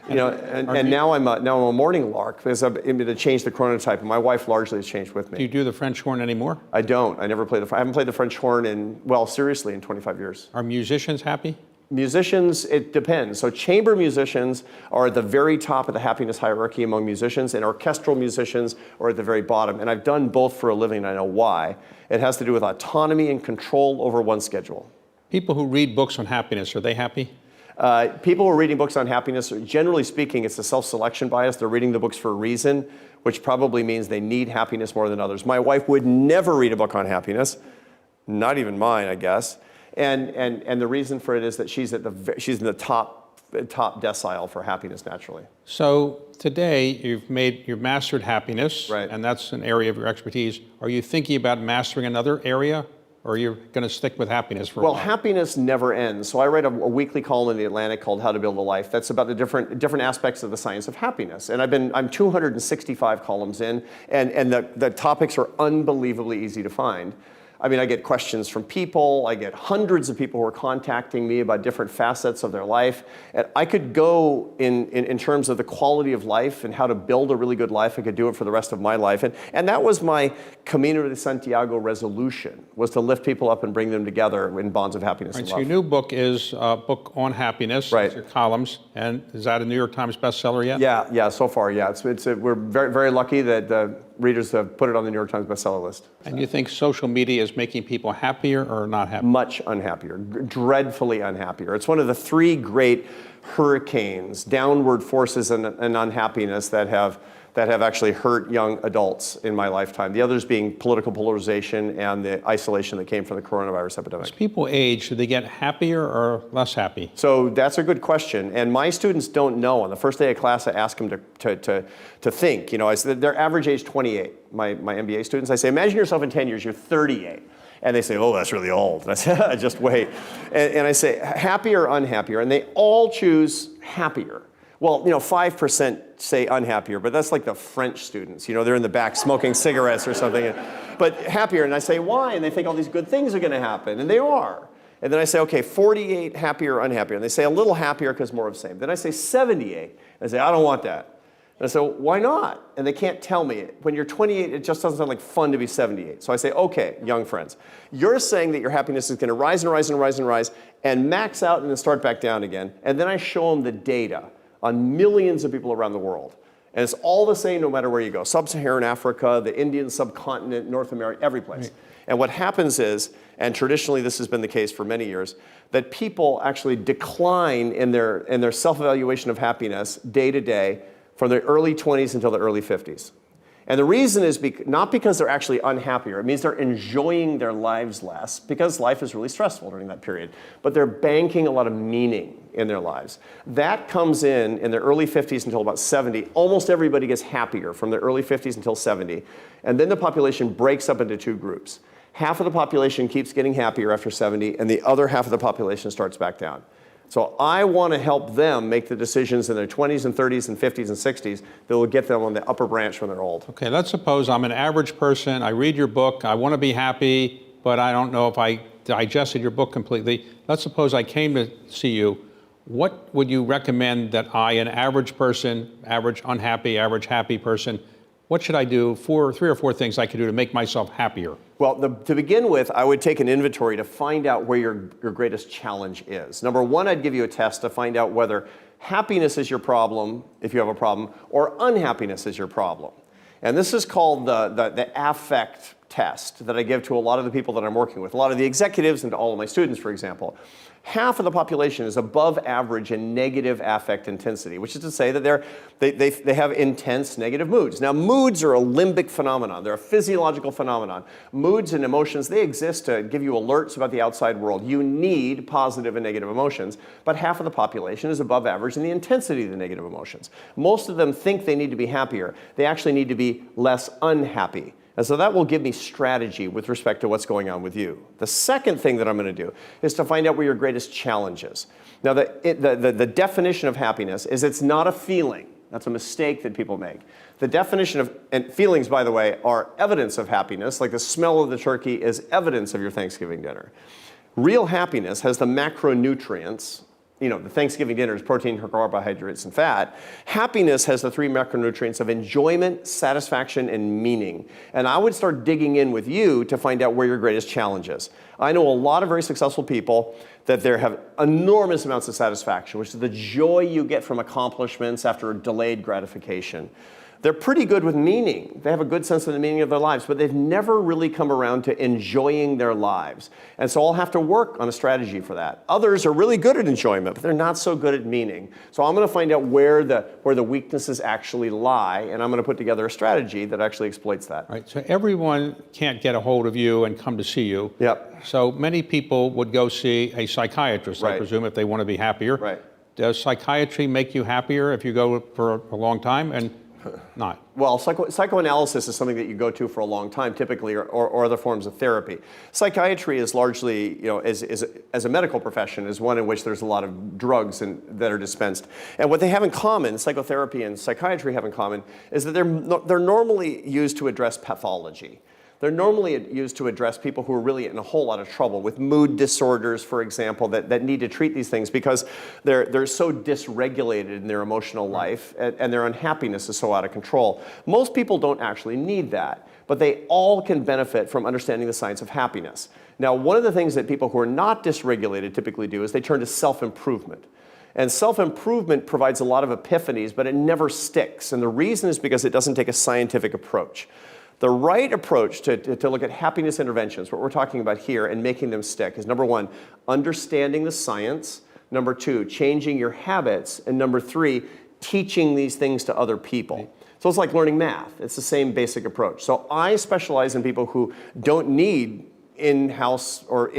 And now I'm a morning lark because I'm able to change the chronotype, and my wife largely has changed with me. Do you do the French horn anymore? I don't. I haven't played the French horn in 25 years. Are musicians happy? Musicians, it depends. So chamber musicians are at the very top of the happiness hierarchy among musicians, and orchestral musicians are at the very bottom. And I've done both for a living, and I know why. It has to do with autonomy and control over one's schedule. People who read books on happiness, are they happy? People who are reading books on happiness, generally speaking, it's a self-selection bias. They're reading the books for a reason, which probably means they need happiness more than others. My wife would never read a book on happiness, not even mine, I guess. And the reason for it is that she's in the top decile for happiness naturally. So today you've mastered happiness, right, and that's an area of your expertise. Are you thinking about mastering another area? Or you're going to stick with happiness for a while? Well, happiness never ends. So I write a weekly column in The Atlantic called How to Build a Life. That's about the different aspects of the science of happiness. And I'm 265 columns in, and the topics are unbelievably easy to find. I mean, I get questions from people. I get hundreds of people who are contacting me about different facets of their life. And I could go in terms of the quality of life and how to build a really good life. I could do it for the rest of my life. And that was my Camino de Santiago resolution, was to lift people up and bring them together in bonds of happiness and love. So your new book is a book on happiness. Right. It's your columns. And is that a New York Times bestseller yet? Yeah, so far, yeah. We're very, very lucky that the readers have put it on the New York Times bestseller list. And you think social media is making people happier or not happier? Much unhappier, dreadfully unhappier. It's one of the three great hurricanes, downward forces and unhappiness that have that have actually hurt young adults in my lifetime. The others being political polarization and the isolation that came from the coronavirus epidemic. As people age, do they get happier or less happy? So that's a good question. And my students don't know. On the first day of class, I ask them to think. You know, I said their average age 28, my MBA students. I say, imagine yourself in 10 years, you're 38. And they say, oh, that's really old. And I say, just wait. And I say, happy or unhappier? And they all choose happier. Well, you know, 5% say unhappier, but that's like the French students. You know, they're in the back smoking cigarettes or something. But happier, and I say, why? And they think all these good things are going to happen, and they are. And then I say, okay, 48 happier or unhappier? And they say a little happier because more of the same. Then I say 78. And I say, I don't want that. And I say, why not? And they can't tell me. When you're 28, it just doesn't sound like fun to be 78. So I say, okay, young friends, you're saying that your happiness is going to rise and rise and rise and rise and max out and then start back down again. And then I show them the data on millions of people around the world. And it's all the same no matter where you go. Sub-Saharan Africa, the Indian subcontinent, North America, every place. Right. And what happens is, and traditionally this has been the case for many years, that people actually decline in their self-evaluation of happiness day to day from their early 20s until the early 50s. And the reason is not because they're actually unhappier. It means they're enjoying their lives less because life is really stressful during that period. But they're banking a lot of meaning in their lives. That comes in their early 50s until about 70. Almost everybody gets happier from their early 50s until 70. And then the population breaks up into two groups. Half of the population keeps getting happier after 70, and the other half of the population starts back down. So I want to help them make the decisions in their 20s and 30s and 50s and 60s that will get them on the upper branch when they're old. Okay, let's suppose I'm an average person. I read your book. I want to be happy, but I don't know if I digested your book completely. Let's suppose I came to see you. What would you recommend that an average person, average unhappy, average happy person, what should I do? 3 or 4 things I could do to make myself happier. Well, to begin with, I would take an inventory to find out where your greatest challenge is. Number one, I'd give you a test to find out whether happiness is your problem, if you have a problem, or unhappiness is your problem. And this is called the affect test that I give to a lot of the people that I'm working with, a lot of the executives and to all of my students, for example. Half of the population is above average in negative affect intensity, which is to say that they have intense negative moods. Now, moods are a limbic phenomenon. They're a physiological phenomenon. Moods and emotions, they exist to give you alerts about the outside world. You need positive and negative emotions, but half of the population is above average in the intensity of the negative emotions. Most of them think they need to be happier. They actually need to be less unhappy. And so that will give me strategy with respect to what's going on with you. The second thing that I'm going to do is to find out where your greatest challenge is. Now, the definition of happiness is it's not a feeling. That's a mistake that people make. The definition of, and feelings, by the way, are evidence of happiness, like the smell of the turkey is evidence of your Thanksgiving dinner. Real happiness has the macronutrients. You know, the Thanksgiving dinner is protein, carbohydrates, and fat. Happiness has the 3 macronutrients of enjoyment, satisfaction, and meaning. And I would start digging in with you to find out where your greatest challenge is. I know a lot of very successful people that have enormous amounts of satisfaction, which is the joy you get from accomplishments after delayed gratification. They're pretty good with meaning. They have a good sense of the meaning of their lives, but they've never really come around to enjoying their lives. And so I'll have to work on a strategy for that. Others are really good at enjoyment, but they're not so good at meaning. So I'm going to find out where the weaknesses actually lie, and I'm going to put together a strategy that actually exploits that. Right. So everyone can't get a hold of you and come to see you. Yep. So many people would go see a psychiatrist, Right. I presume, if they want to be happier. Right. Does psychiatry make you happier if you go for a long time? And not. Well, psychoanalysis is something that you go to for a long time, typically, or other forms of therapy. Psychiatry is largely, you know, as a medical profession, is one in which there's a lot of drugs that are dispensed. And what they have in common, psychotherapy and psychiatry have in common, is that they're normally used to address pathology. They're normally used to address people who are really in a whole lot of trouble with mood disorders, for example, that need to treat these things because they're so dysregulated in their emotional life and their unhappiness is so out of control. Most people don't actually need that, but they all can benefit from understanding the science of happiness. Now, one of the things that people who are not dysregulated typically do is they turn to self-improvement. And self-improvement provides a lot of epiphanies, but it never sticks. And the reason is because it doesn't take a scientific approach. The right approach to look at happiness interventions, what we're talking about here, and making them stick is, number one, understanding the science. Number two, changing your habits. And number three, teaching these things to other people. So it's like learning math. It's the same basic approach. So I specialize in people who don't need in-house or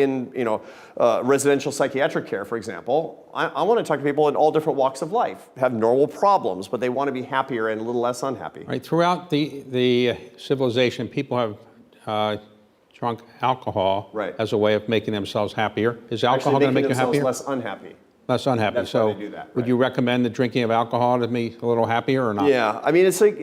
residential psychiatric care, for example. I want to talk to people in all different walks of life, have normal problems, but they want to be happier and a little less unhappy. Right. Throughout the civilization, people have drunk alcohol as a way of making themselves happier. Is alcohol going to make you happier? Less unhappy. Less unhappy. That's so why they do that, right. Would you recommend the drinking of alcohol to be a little happier or not? Yeah, I mean, it's like,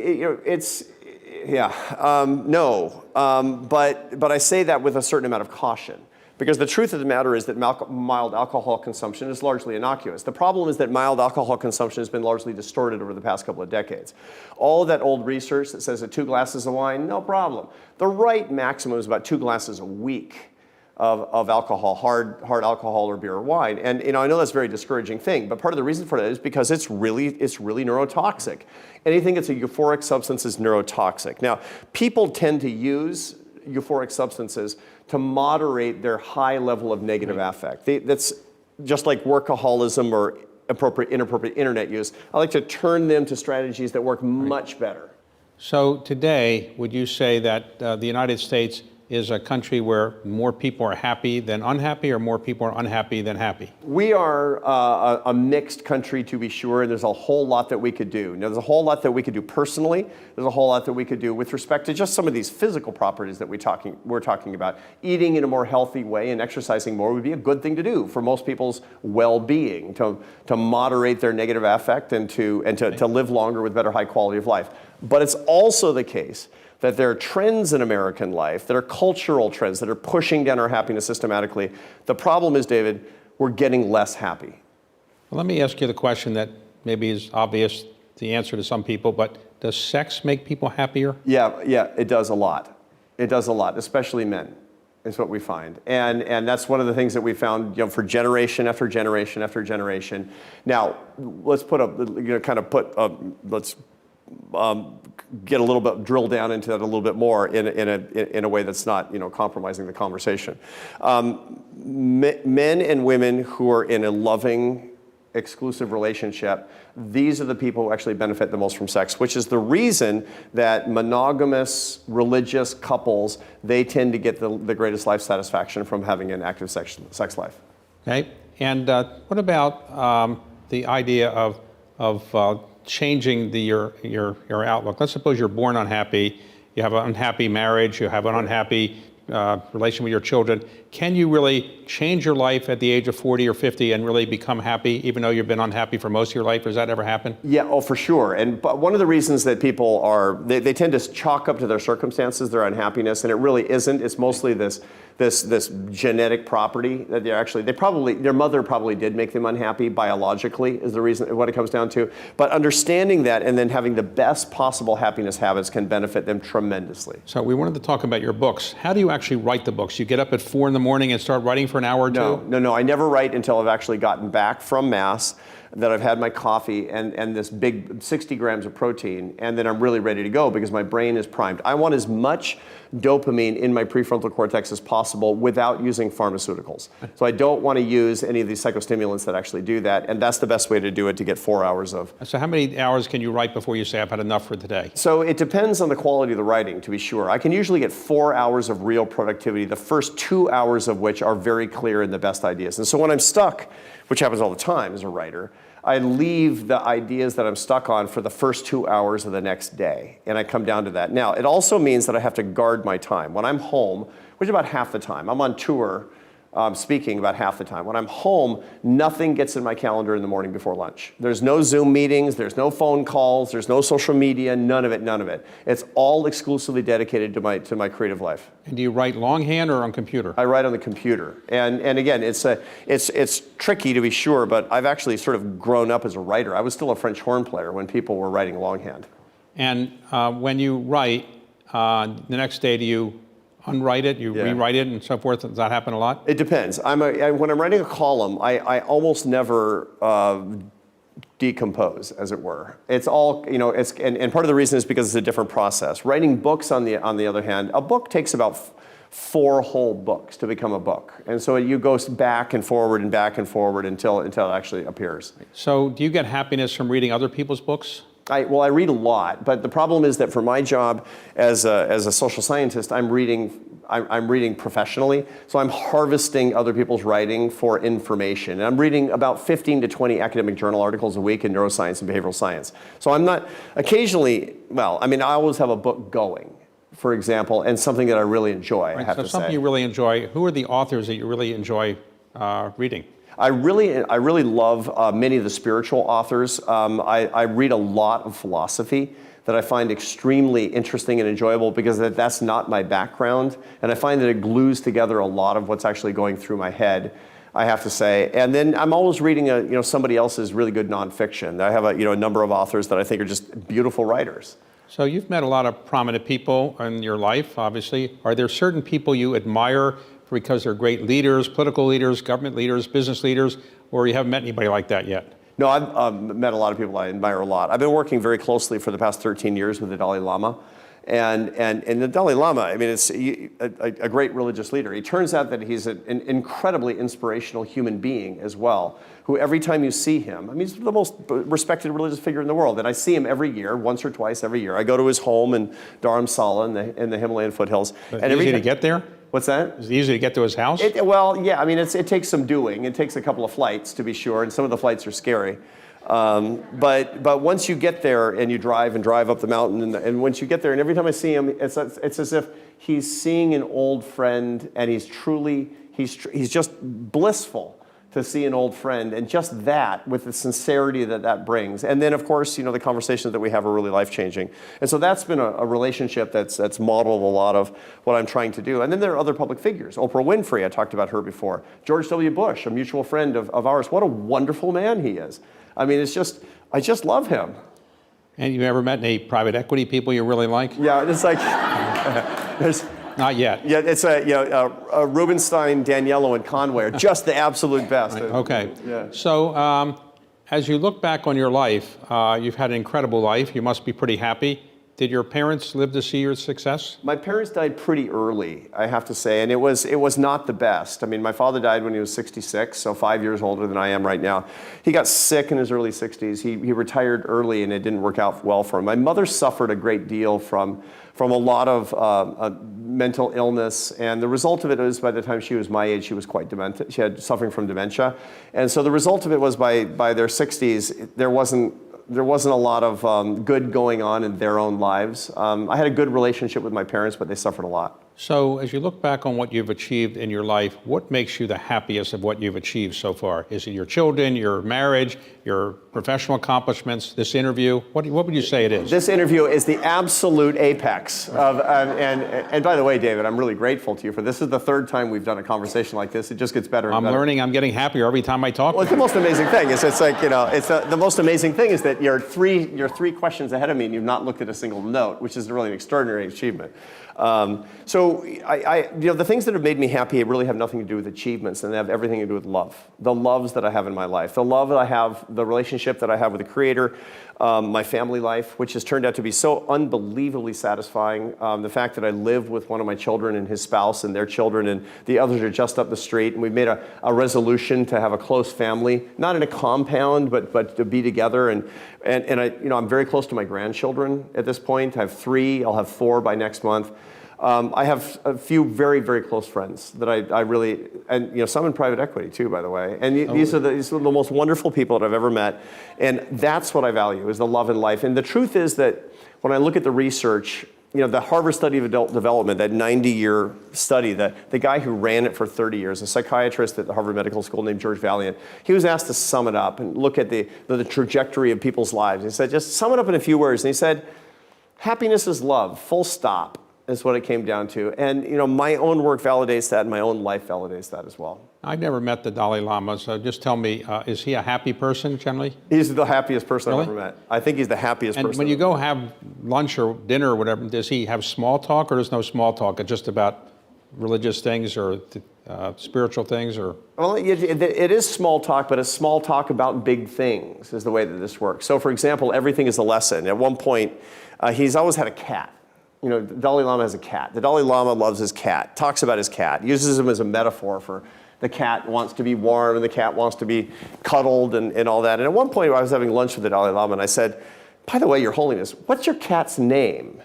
no, but I say that with a certain amount of caution. Because the truth of the matter is that mild alcohol consumption is largely innocuous. The problem is that mild alcohol consumption has been largely distorted over the past couple of decades. All of that old research that says that 2 glasses of wine, no problem. The right maximum is about 2 glasses a week of alcohol, hard alcohol or beer or wine. And I know that's a very discouraging thing, but part of the reason for that is because it's really neurotoxic. Anything that's a euphoric substance is neurotoxic. Now, people tend to use euphoric substances to moderate their high level of negative affect. That's just like workaholism or inappropriate internet use. I like to turn them to strategies that work much better. So today, would you say that the United States is a country where more people are happy than unhappy, or more people are unhappy than happy? We are a mixed country, to be sure, and there's a whole lot that we could do. Now, there's a whole lot that we could do personally. There's a whole lot that we could do with respect to just some of these physical properties that we're talking about. Eating in a more healthy way and exercising more would be a good thing to do for most people's well-being, to moderate their negative affect and to live longer with better high quality of life. But it's also the case that there are trends in American life that are cultural trends that are pushing down our happiness systematically. The problem is, David, we're getting less happy. Well, let me ask you the question that maybe is obvious, the answer to some people, but does sex make people happier? Yeah, it does a lot. It does a lot, especially men, is what we find. And that's one of the things that we found, for generation after generation after generation. Now, let's get a little bit, drill down into that a little bit more in a way that's not, compromising the conversation. Men and women who are in a loving, exclusive relationship, these are the people who actually benefit the most from sex, which is the reason that monogamous religious couples, they tend to get the greatest life satisfaction from having an active sex life. Okay, and what about the idea of changing your outlook? Let's suppose you're born unhappy, you have an unhappy marriage, you have an unhappy relation with your children. Can you really change your life at the age of 40 or 50 and really become happy, even though you've been unhappy for most of your life? Does that ever happen? Yeah, for sure. But one of the reasons that people they tend to chalk up to their circumstances their unhappiness, and it really isn't. It's mostly this genetic property that their mother probably did make them unhappy biologically, is the reason, what it comes down to. But understanding that and then having the best possible happiness habits can benefit them tremendously. So we wanted to talk about your books. How do you actually write the books? You get up at 4 in the morning and start writing for an hour or two? No. I never write until I've actually gotten back from Mass, that I've had my coffee and this big 60 grams of protein, and then I'm really ready to go because my brain is primed. I want as much dopamine in my prefrontal cortex as possible without using pharmaceuticals. So I don't want to use any of these psychostimulants that actually do that, and that's the best way to do it, to get 4 hours of. So how many hours can you write before you say, I've had enough for today? So it depends on the quality of the writing, to be sure. I can usually get 4 hours of real productivity, the first 2 hours of which are very clear and the best ideas. And so when I'm stuck, which happens all the time as a writer, I leave the ideas that I'm stuck on for the first 2 hours of the next day, and I come down to that. Now, it also means that I have to guard my time. When I'm home, which is about half the time, I'm on tour speaking about half the time. When I'm home, nothing gets in my calendar in the morning before lunch. There's no Zoom meetings, there's no phone calls, there's no social media, none of it. It's all exclusively dedicated to my creative life. And do you write longhand or on computer? I write on the computer. And again, it's tricky to be sure, but I've actually sort of grown up as a writer. I was still a French horn player when people were writing longhand. And when you write, the next day do you unwrite it, you rewrite it and so forth? Does that happen a lot? It depends. When I'm writing a column, I almost never decompose, as it were. It's all, and part of the reason is because it's a different process. Writing books, on the other hand, a book takes about 4 whole books to become a book. And so you go back and forward until it actually appears. So do you get happiness from reading other people's books? I read a lot, but the problem is that for my job as a social scientist, I'm reading professionally, so I'm harvesting other people's writing for information. And I'm reading about 15 to 20 academic journal articles a week in neuroscience and behavioral science. So I'm not, occasionally, well, I mean, I always have a book going, for example, and something that I really enjoy, I have to say. So something you really enjoy. Who are the authors that you really enjoy reading? I really love many of the spiritual authors. I read a lot of philosophy that I find extremely interesting and enjoyable because that's not my background. And I find that it glues together a lot of what's actually going through my head, I have to say. And then I'm always reading somebody else's really good nonfiction. I have a number of authors that I think are just beautiful writers. So you've met a lot of prominent people in your life, obviously. Are there certain people you admire because they're great leaders, political leaders, government leaders, business leaders, or you haven't met anybody like that yet? No, I've met a lot of people I admire a lot. I've been working very closely for the past 13 years with the Dalai Lama. And the Dalai Lama, I mean, it's a great religious leader. It turns out that he's an incredibly inspirational human being as well, who every time you see him, I mean, he's the most respected religious figure in the world. And I see him every year, once or twice every year. I go to his home in Dharamsala in the Himalayan foothills. Is it easy to get there? What's that? Is it easy to get to his house? Well, yeah, I mean, it takes some doing. It takes a couple of flights, to be sure, and some of the flights are scary. But once you get there and you drive up the mountain, and once you get there, and every time I see him, it's as if he's seeing an old friend, and he's just blissful to see an old friend, and just that, with the sincerity that brings. And then, of course, the conversations that we have are really life-changing. And so that's been a relationship that's modeled a lot of what I'm trying to do. And then there are other public figures. Oprah Winfrey, I talked about her before. George W. Bush, a mutual friend of ours. What a wonderful man he is. I mean, I just love him. And you ever met any private equity people you really like? Yeah, it's like, there's... Not yet. Yeah, it's Rubenstein, Daniello, and Conway are just the absolute best. Right. Okay. Yeah. So as you look back on your life, you've had an incredible life. You must be pretty happy. Did your parents live to see your success? My parents died pretty early, I have to say, and it was not the best. I mean, my father died when he was 66, so 5 years older than I am right now. He got sick in his early 60s. He retired early, and it didn't work out well for him. My mother suffered a great deal from a lot of mental illness, and the result of it was by the time she was my age, she was quite demented. She had suffering from dementia, and so the result of it was by their 60s, there wasn't a lot of good going on in their own lives. I had a good relationship with my parents, but they suffered a lot. So as you look back on what you've achieved in your life, what makes you the happiest of what you've achieved so far? Is it your children, your marriage, your professional accomplishments, this interview? What would you say it is? This interview is the absolute apex of, and by the way, David, I'm really grateful to you for this. Is the third time we've done a conversation like this. It just gets better and better. I'm learning, I'm getting happier every time I talk. Well, it's the most amazing thing. It's like, the most amazing thing is that you're three questions ahead of me and you've not looked at a single note, which is really an extraordinary achievement. So the things that have made me happy really have nothing to do with achievements, and they have everything to do with love. The loves that I have in my life, the love that I have, the relationship that I have with the Creator, my family life, which has turned out to be so unbelievably satisfying. The fact that I live with one of my children and his spouse and their children, and the others are just up the street, and we've made a resolution to have a close family, not in a compound, but to be together. And I'm very close to my grandchildren at this point. I have 3. I'll have 4 by next month. I have a few very, very close friends that I really, and some in private equity too, by the way. And these are the most wonderful people that I've ever met. And that's what I value, is the love in life. And the truth is that when I look at the research, the Harvard Study of Adult Development, that 90-year study, the guy who ran it for 30 years, a psychiatrist at the Harvard Medical School named George Valiant, he was asked to sum it up and look at the trajectory of people's lives. He said, just sum it up in a few words. And he said, happiness is love, full stop. Is what it came down to. And my own work validates that, and my own life validates that as well. I've never met the Dalai Lama, so just tell me, is he a happy person generally? He's the happiest person Really? I've ever met. I think he's the happiest person. And when you go have lunch or dinner or whatever, does he have small talk, or there's no small talk? It's just about religious things or spiritual things, or? Well, it is small talk, but it's small talk about big things is the way that this works. So for example, everything is a lesson. At one point, he's always had a cat. The Dalai Lama has a cat. The Dalai Lama loves his cat, talks about his cat, uses him as a metaphor for the cat wants to be warm and the cat wants to be cuddled and all that. And at one point I was having lunch with the Dalai Lama and I said, by the way, Your Holiness, what's your cat's name?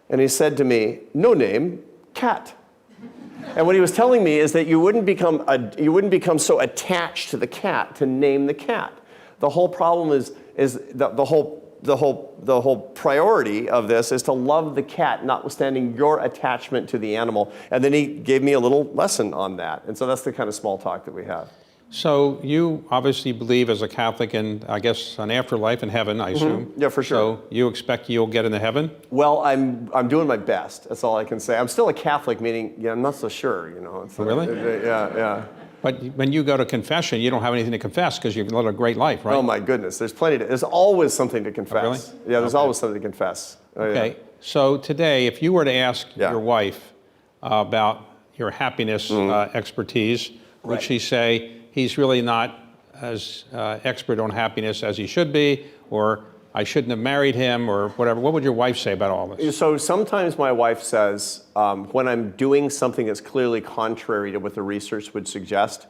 And he said to me, no name, cat. And what he was telling me is that you wouldn't become so attached to the cat to name the cat. The whole problem is the whole priority of this is to love the cat, notwithstanding your attachment to the animal. And then he gave me a little lesson on that. And so that's the kind of small talk that we have. So you obviously believe as a Catholic in, I guess, an afterlife in heaven, I assume. Yeah, for sure. So you expect you'll get into heaven? Well, I'm doing my best. That's all I can say. I'm still a Catholic, meaning I'm not so sure. It's really? Yeah. But when you go to confession, you don't have anything to confess because you've led a great life, right? Oh my goodness, there's always something to confess. Oh, really? Yeah, there's always something to confess. Oh, okay. Yeah. So today, if you were to ask your wife about your happiness expertise, would she say he's really not as expert on happiness as he should be, or I shouldn't have married him, or whatever? What would your wife say about all this? So sometimes my wife says, when I'm doing something that's clearly contrary to what the research would suggest,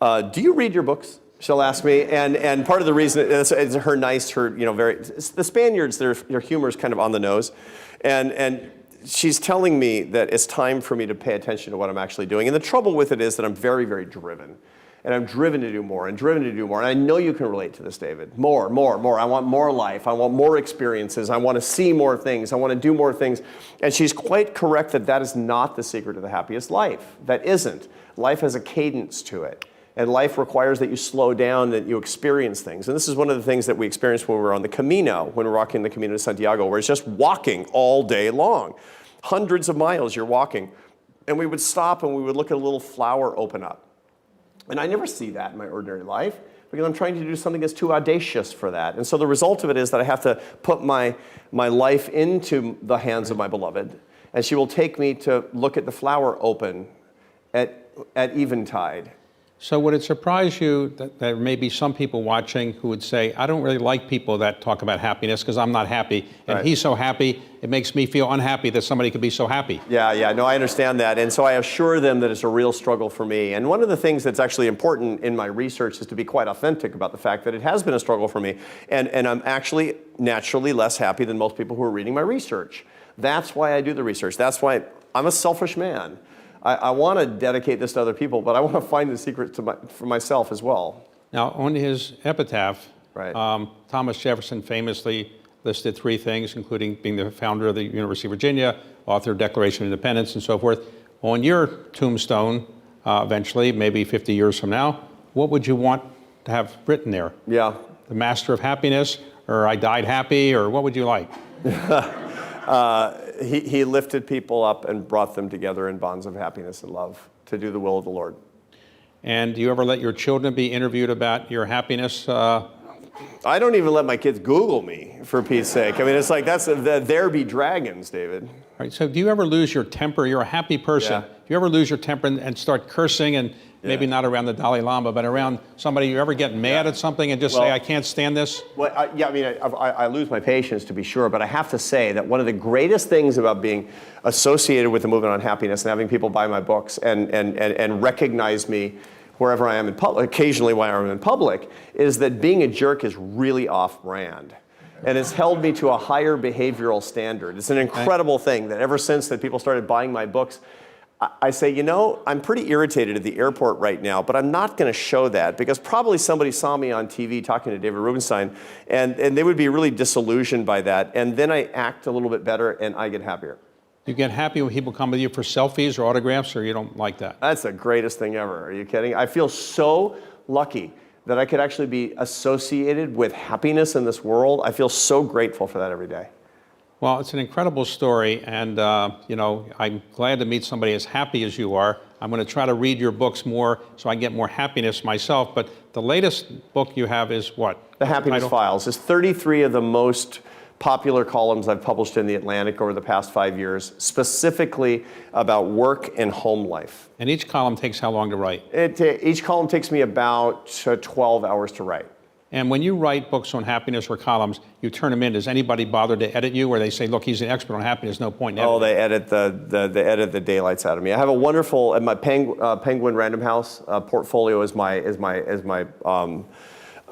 do you read your books? She'll ask me, and part of the reason is her nice, very, the Spaniards, their humor is kind of on the nose, and she's telling me that it's time for me to pay attention to what I'm actually doing. And the trouble with it is that I'm very, very driven. And I'm driven to do more and driven to do more. And I know you can relate to this, David. More. I want more life. I want more experiences. I want to see more things. I want to do more things. And she's quite correct that that is not the secret of the happiest life. That isn't. Life has a cadence to it. And life requires that you slow down, that you experience things. And this is one of the things that we experienced when we were on the Camino, when we were walking the Camino de Santiago, where it's just walking all day long. Hundreds of miles you're walking. And we would stop and we would look at a little flower open up. And I never see that in my ordinary life because I'm trying to do something that's too audacious for that. And so the result of it is that I have to put my life into the hands of my beloved. And she will take me to look at the flower open at eventide. So would it surprise you that there may be some people watching who would say, I don't really like people that talk about happiness because I'm not happy. And he's so happy, it makes me feel unhappy that somebody could be so happy. Yeah, no, I understand that. And so I assure them that it's a real struggle for me. And one of the things that's actually important in my research is to be quite authentic about the fact that it has been a struggle for me. And I'm actually naturally less happy than most people who are reading my research. That's why I do the research. That's why I'm a selfish man. I want to dedicate this to other people, but I want to find the secret for myself as well. Now, on his epitaph, Thomas Jefferson famously listed 3 things, including being the founder of the University of Virginia, author of Declaration of Independence, and so forth. On your tombstone, eventually, maybe 50 years from now, what would you want to have written there? Yeah. The Master of Happiness, or I died happy, or what would you like? He lifted people up and brought them together in bonds of happiness and love to do the will of the Lord. And do you ever let your children be interviewed about your happiness? I don't even let my kids Google me, for Pete's sake. I mean, it's like, there be dragons, David. All right, so do you ever lose your temper? You're a happy person. Yeah. Do you ever lose your temper and start cursing, and maybe not around the Dalai Lama, but around somebody? You ever get mad at something and just say, I can't stand this? Well, I lose my patience, to be sure, but I have to say that one of the greatest things about being associated with the movement on happiness and having people buy my books and recognize me wherever I am in public, occasionally while I'm in public, is that being a jerk is really off-brand. And it's held me to a higher behavioral standard. It's an incredible thing that ever since that people started buying my books, I say, I'm pretty irritated at the airport right now, but I'm not going to show that because probably somebody saw me on TV talking to David Rubenstein, and they would be really disillusioned by that. And then I act a little bit better, and I get happier. You get happy when people come with you for selfies or autographs, or you don't like that? That's the greatest thing ever. Are you kidding? I feel so lucky that I could actually be associated with happiness in this world. I feel so grateful for that every day. Well, it's an incredible story, and I'm glad to meet somebody as happy as you are. I'm going to try to read your books more so I get more happiness myself, but the latest book you have is what? The Happiness Files. It's 33 of the most popular columns I've published in The Atlantic over the past 5 years, specifically about work and home life. And each column takes how long to write? Each column takes me about 12 hours to write. And when you write books on happiness or columns, you turn them in. Does anybody bother to edit you, or they say, "Look, he's an expert on happiness, no point in editing"? Oh, they edit the daylights out of me. I have a wonderful my Penguin Random House portfolio is my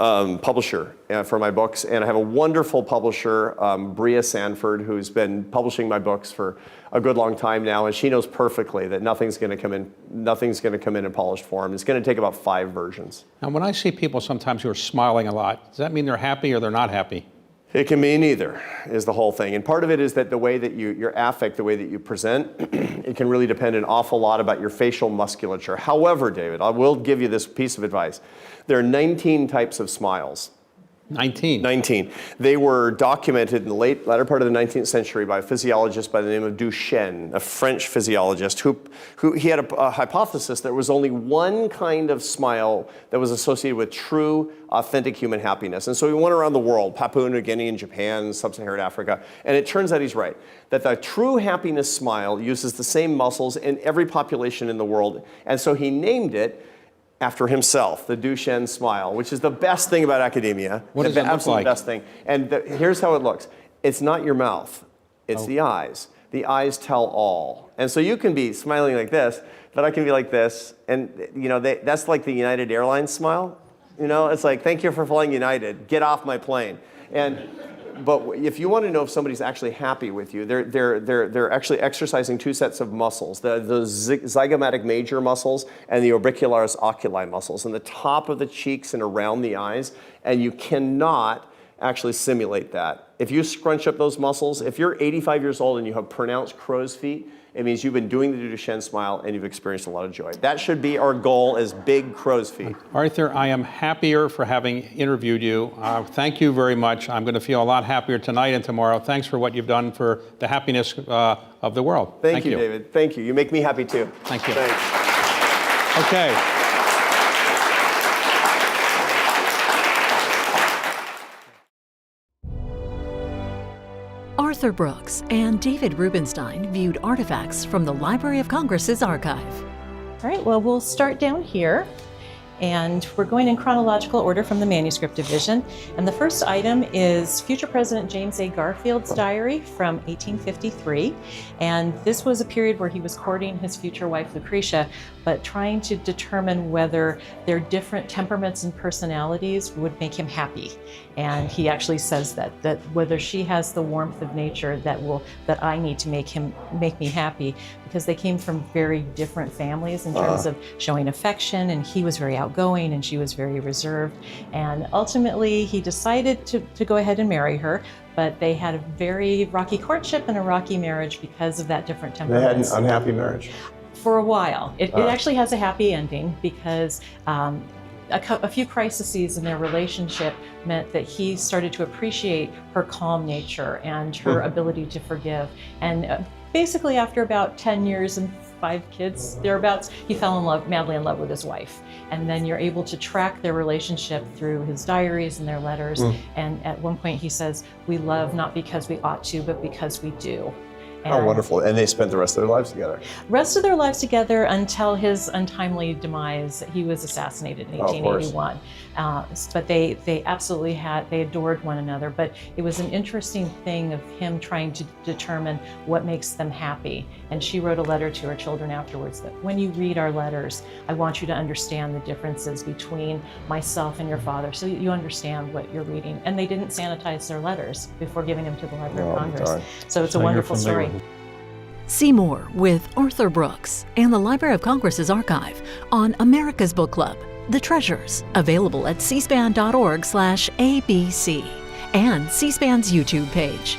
publisher for my books, and I have a wonderful publisher, Bria Sanford, who's been publishing my books for a good long time now, and she knows perfectly that nothing's going to come in polished form. It's going to take about 5 versions. And when I see people sometimes who are smiling a lot, does that mean they're happy or they're not happy? It can mean either, is the whole thing. And part of it is that the way that your affect, the way that you present, it can really depend an awful lot about your facial musculature. However, David, I will give you this piece of advice. There are 19 types of smiles. 19. 19. They were documented in the latter part of the 19th century by a physiologist by the name of Duchene, a French physiologist, who he had a hypothesis there was only one kind of smile that was associated with true, authentic human happiness. And so he went around the world, Papua New Guinea and Japan, Sub-Saharan Africa, and it turns out he's right, that the true happiness smile uses the same muscles in every population in the world. And so he named it after himself, the Duchenne smile, which is the best thing about academia. What does it look absolute like? Best thing. And here's how it looks. It's not your mouth. It's the eyes. The eyes tell all. And so you can be smiling like this, but I can be like this. And that's like the United Airlines smile. It's like, thank you for flying United. Get off my plane. But if you want to know if somebody's actually happy with you, they're actually exercising 2 sets of muscles, the zygomatic major muscles and the orbicularis oculi muscles, in the top of the cheeks and around the eyes, and you cannot actually simulate that. If you scrunch up those muscles, if you're 85 years old and you have pronounced crow's feet, it means you've been doing the Duchenne smile and you've experienced a lot of joy. That should be our goal, as big crow's feet. Arthur, I am happier for having interviewed you. Thank you very much. I'm going to feel a lot happier tonight and tomorrow. Thanks for what you've done for the happiness of the world. Thank you, David. Thank you. You make me happy too. Thank you. Thanks. Okay. Arthur Brooks and David Rubenstein viewed artifacts from the Library of Congress's archive. All right, well, we'll start down here. And we're going in chronological order from the manuscript division. And the first item is future President James A. Garfield's diary from 1853. And this was a period where he was courting his future wife, Lucretia, but trying to determine whether their different temperaments and personalities would make him happy. And he actually says that whether she has the warmth of nature that I need to make me happy, because they came from very different families in terms of showing affection, and he was very outgoing and she was very reserved. And ultimately he decided to go ahead and marry her, but they had a very rocky courtship and a rocky marriage because of that different temperament. They had an unhappy marriage. For a while. It actually has a happy ending because a few crises in their relationship meant that he started to appreciate her calm nature and her ability to forgive. And basically after about 10 years and 5 kids, thereabouts, he fell madly in love with his wife. And then you're able to track their relationship through his diaries and their letters. And at one point he says, "We love not because we ought to, but because we do." Oh, wonderful. And they spent the rest of their lives together. Rest of their lives together until his untimely demise. He was assassinated in 1881. But they absolutely they adored one another. But it was an interesting thing of him trying to determine what makes them happy. And she wrote a letter to her children afterwards that when you read our letters, I want you to understand the differences between myself and your father, so you understand what you're reading. And they didn't sanitize their letters before giving them to the Library of Congress. So it's a wonderful story. See more with Arthur Brooks and the Library of Congress's archive on America's Book Club, The Treasures, available at cspan.org/ABC and C-SPAN's YouTube page.